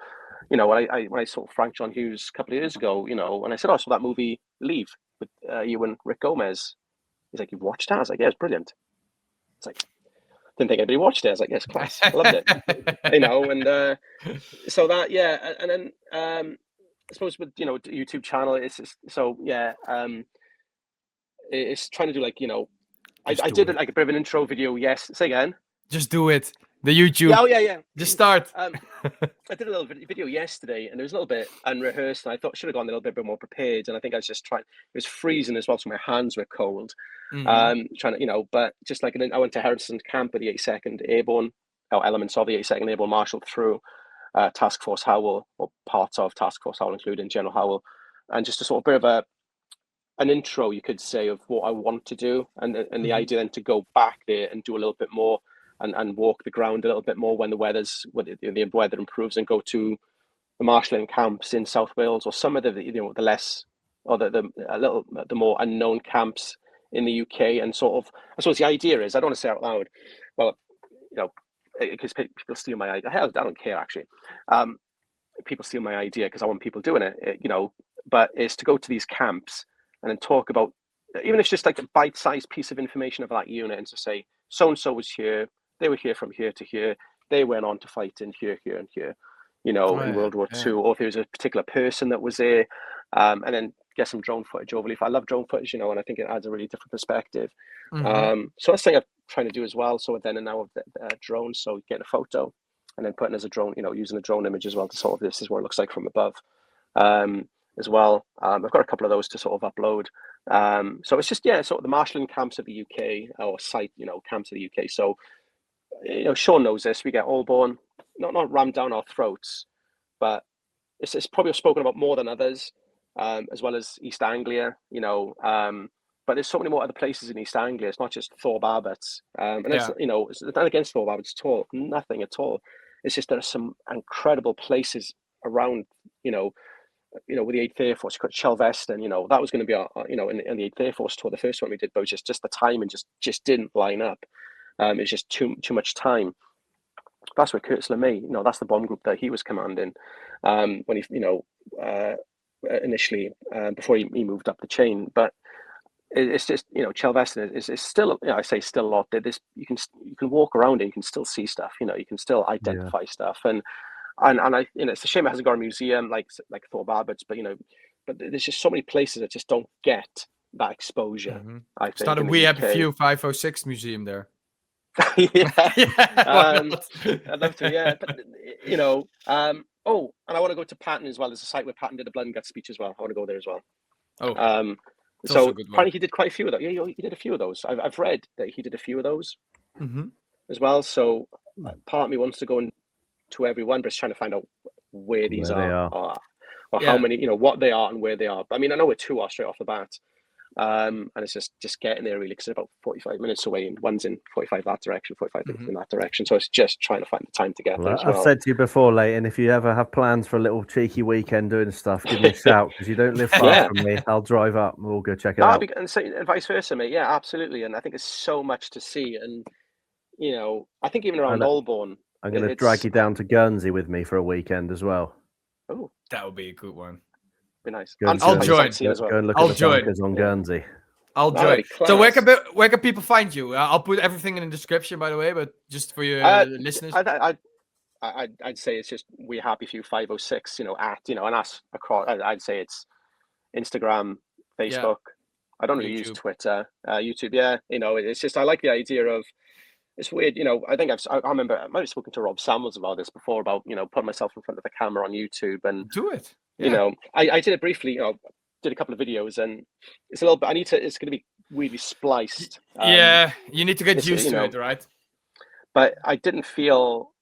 when I saw Frank John Hughes a couple of years ago, and I said, "Oh, I saw that movie Leave with you and Rick Gomez." He's like, "You've watched that?" I was like, "Yeah, it's brilliant." It's like, didn't think anybody watched it. I was like, "Yes, class, I loved it." And so that, yeah, and then I suppose with the YouTube channel, it's just, so yeah, it's trying to do like I did like a bit of an intro video. Yes, say again. Just do it. The YouTube. Yeah, oh yeah. Just start. I did a little video yesterday, and it was a little bit unrehearsed. And I thought I should have gone a little bit more prepared. And I think I was just trying. It was freezing as well, so my hands were cold. Trying to, but just like I went to Harrison Camp with the 82nd Airborne, or elements of the 82nd Airborne marshaled through Task Force Howell, or parts of Task Force Howell, including General Howell, and just a sort of bit of an intro, you could say, of what I want to do, and the idea then to go back there and do a little bit more. And walk the ground a little bit more when the weather improves, and go to the marshalling camps in South Wales, or some of the less, or the more unknown camps in the UK. And sort of, I suppose the idea is, I don't want to say out loud, well, because people steal my idea. Hell, I don't care actually. People steal my idea because I want people doing it, but it's to go to these camps and then talk about, even if it's just like a bite-sized piece of information of that unit, and to say, so-and-so was here, they were here from here to here, they went on to fight in here, here, and here, in World War II, or if there was a particular person that was there, and then get some drone footage overlay. I love drone footage, and I think it adds a really different perspective. So that's something I'm trying to do as well. So then and now with drones, so getting a photo and then putting as a drone, using a drone image as well to sort of, this is what it looks like from above, as well. I've got a couple of those to sort of upload. So it's just, sort of the marshalling camps of the UK, or site, camps of the UK. So, Sean knows this. We get all born, not rammed down our throats, but it's probably spoken about more than others, as well as East Anglia, but there's so many more other places in East Anglia. It's not just Thorpe Abbots. And it's not against Thorpe Abbots at all, nothing at all. It's just there are some incredible places around, with the 8th Air Force. You got Chelveston, that was going to be in the 8th Air Force tour, the first one we did, but it was just the timing just didn't line up. It's just too much time. That's where Curtis LeMay, that's the bomb group that he was commanding when he, initially before he moved up the chain. But it's just, Chelveston is still, I say still a lot. There's you can walk around and you can still see stuff. You can still identify stuff, and I, it's a shame it hasn't got a museum like Thorpe Abbots, but but there's just so many places that just don't get that exposure. I think start a WeHappyFew506 museum there. Yeah. I'd love to, yeah. But and I want to go to Patton as well. There's a site where Patton did a blood and gut speech as well. I want to go there as well. So apparently he did quite a few of those. Yeah, he did a few of those. I've read that he did a few of those as well. So part of me wants to go into every one, but it's trying to find out where these are, or how many, what they are and where they are. But I mean, I know where two are straight off the bat. And it's just getting there really, because it's about 45 minutes away, and one's in 45 that direction, 45 in that direction. So it's just trying to find the time to get there as well. I've said to you before, Leighton, if you ever have plans for a little cheeky weekend doing stuff, give me a shout, because you don't live far from me. I'll drive up and we'll go check it out. And vice versa, mate. Yeah, absolutely. And I think there's so much to see. And, I think even around Holborn, I'm going to drag you down to Guernsey with me for a weekend as well. Oh, that would be a good one. Be nice. I'll join. Go and look at the bunkers on Guernsey. I'll join. So where can people find you? I'll put everything in the description, by the way, but just for your listeners. I'd say it's just WeHappyFew506, and us across. I'd say it's Instagram, Facebook. I don't really use Twitter, YouTube. Yeah, it's just, I like the idea of, it's weird, I think I remember I might have spoken to Rob Samuels about this before, about putting myself in front of the camera on YouTube and do it. I did it briefly, did a couple of videos, and it's a little bit, it's going to be really spliced. You need to get used to it, right? But I didn't feel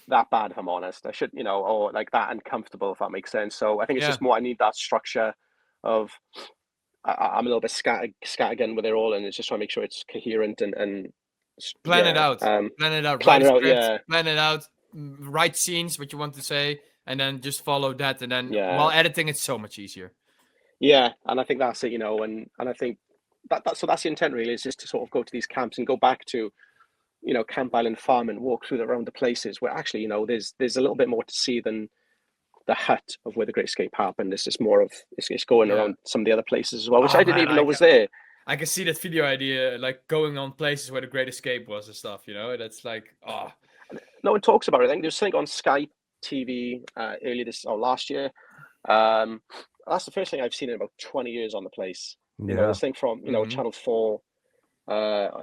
that bad, if I'm honest. I should, or like that uncomfortable, if that makes sense. So I think it's just more, I need that structure of, I'm a little bit scattergun with it all, and it's just trying to make sure it's coherent and plan it out. Plan it out. Write scenes, what you want to say, and then just follow that. And then while editing, it's so much easier. Yeah, and I think that's it, and I think that's the intent really, is just to sort of go to these camps and go back to, Camp Island Farm and walk through around the places where actually, there's a little bit more to see than the hut of where the Great Escape happened. It's just more of it's going around some of the other places as well, which I didn't even know was there. I can see that video idea, like going on places where the Great Escape was and stuff. That's like No one talks about it. I think there's something on Sky TV last year. That's the first thing I've seen in about 20 years on the place. This thing from Channel 4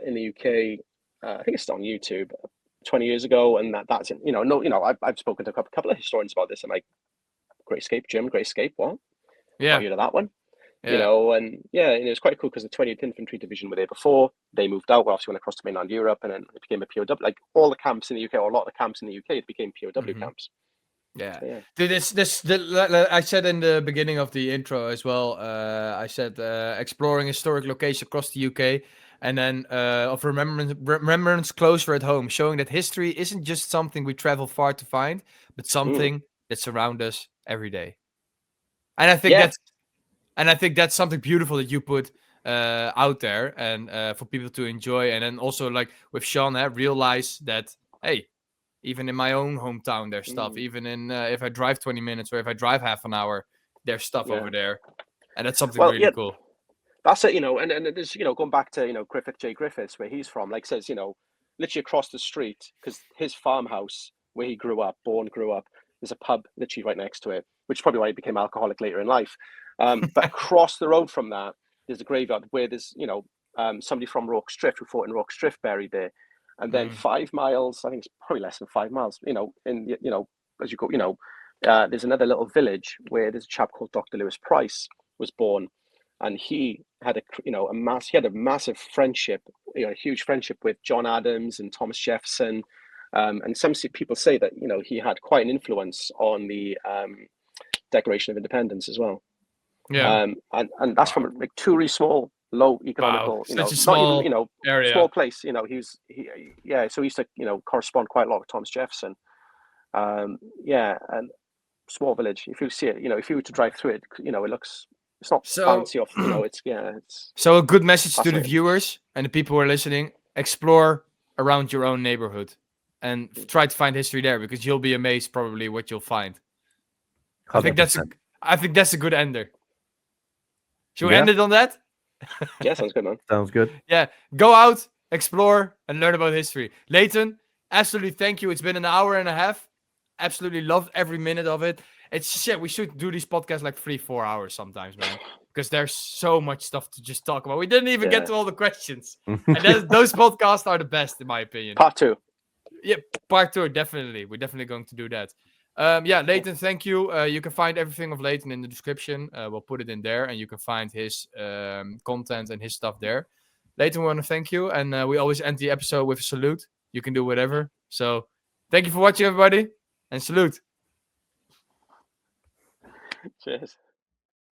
in the UK. I think it's on YouTube 20 years ago, and that's I've spoken to a couple of historians about this. I'm like, Great Escape, Jim, Great Escape, what? Yeah, you know that one. And it was quite cool because the 20th Infantry Division were there before. They moved out. Well, obviously went across to mainland Europe, and then it became a POW. Like all the camps in the UK, or a lot of the camps in the UK, it became POW camps. Yeah. Dude, I said in the beginning of the intro as well. I said exploring historic locations across the UK, and then of remembrance closer at home, showing that history isn't just something we travel far to find, but something that surrounds us every day. And I think that's something beautiful that you put out there, and for people to enjoy, and then also like with Sean, realize that hey, even in my own hometown, there's stuff. Even in if I drive 20 minutes or if I drive half an hour, there's stuff over there, and that's something really cool. That's it, and there's going back to Griffith J. Griffiths, where he's from. Like says, literally across the street, because his farmhouse where he grew up, there's a pub literally right next to it, which is probably why he became alcoholic later in life. But across the road from that, there's a graveyard where there's somebody from Rorke's Drift who fought in Rorke's Drift buried there. And then 5 miles, I think it's probably less than 5 miles, as you go, there's another little village where there's a chap called Dr. Lewis Price was born. And he had a massive friendship, a huge friendship with John Adams and Thomas Jefferson. And some people say that, he had quite an influence on the Declaration of Independence as well. Yeah. And that's from like two really small, low economical, such a small not even, area. Small place. So he used to, correspond quite a lot with Thomas Jefferson. And small village. If you see it, if you were to drive through it, it looks, it's not fancy off, it's. So a good message to the viewers and the people who are listening: explore around your own neighborhood and try to find history there, because you'll be amazed probably what you'll find. 100%. I think that's a good ender. Should we end it on that? Yeah, sounds good, man. Sounds good. Yeah, go out, explore, and learn about history. Leighton, absolutely thank you. It's been an hour and a half. Absolutely loved every minute of it. It's we should do these podcasts like 3-4 hours sometimes, man, because there's so much stuff to just talk about. We didn't even get to all the questions, and those podcasts are the best in my opinion. Part 2. Yeah, part 2, definitely. We're definitely going to do that. Leighton, thank you. You can find everything of Leighton in the description. We'll put it in there, and you can find his content and his stuff there. Leighton, we want to thank you, and we always end the episode with a salute. You can do whatever. So, thank you for watching, everybody, and salute. Cheers.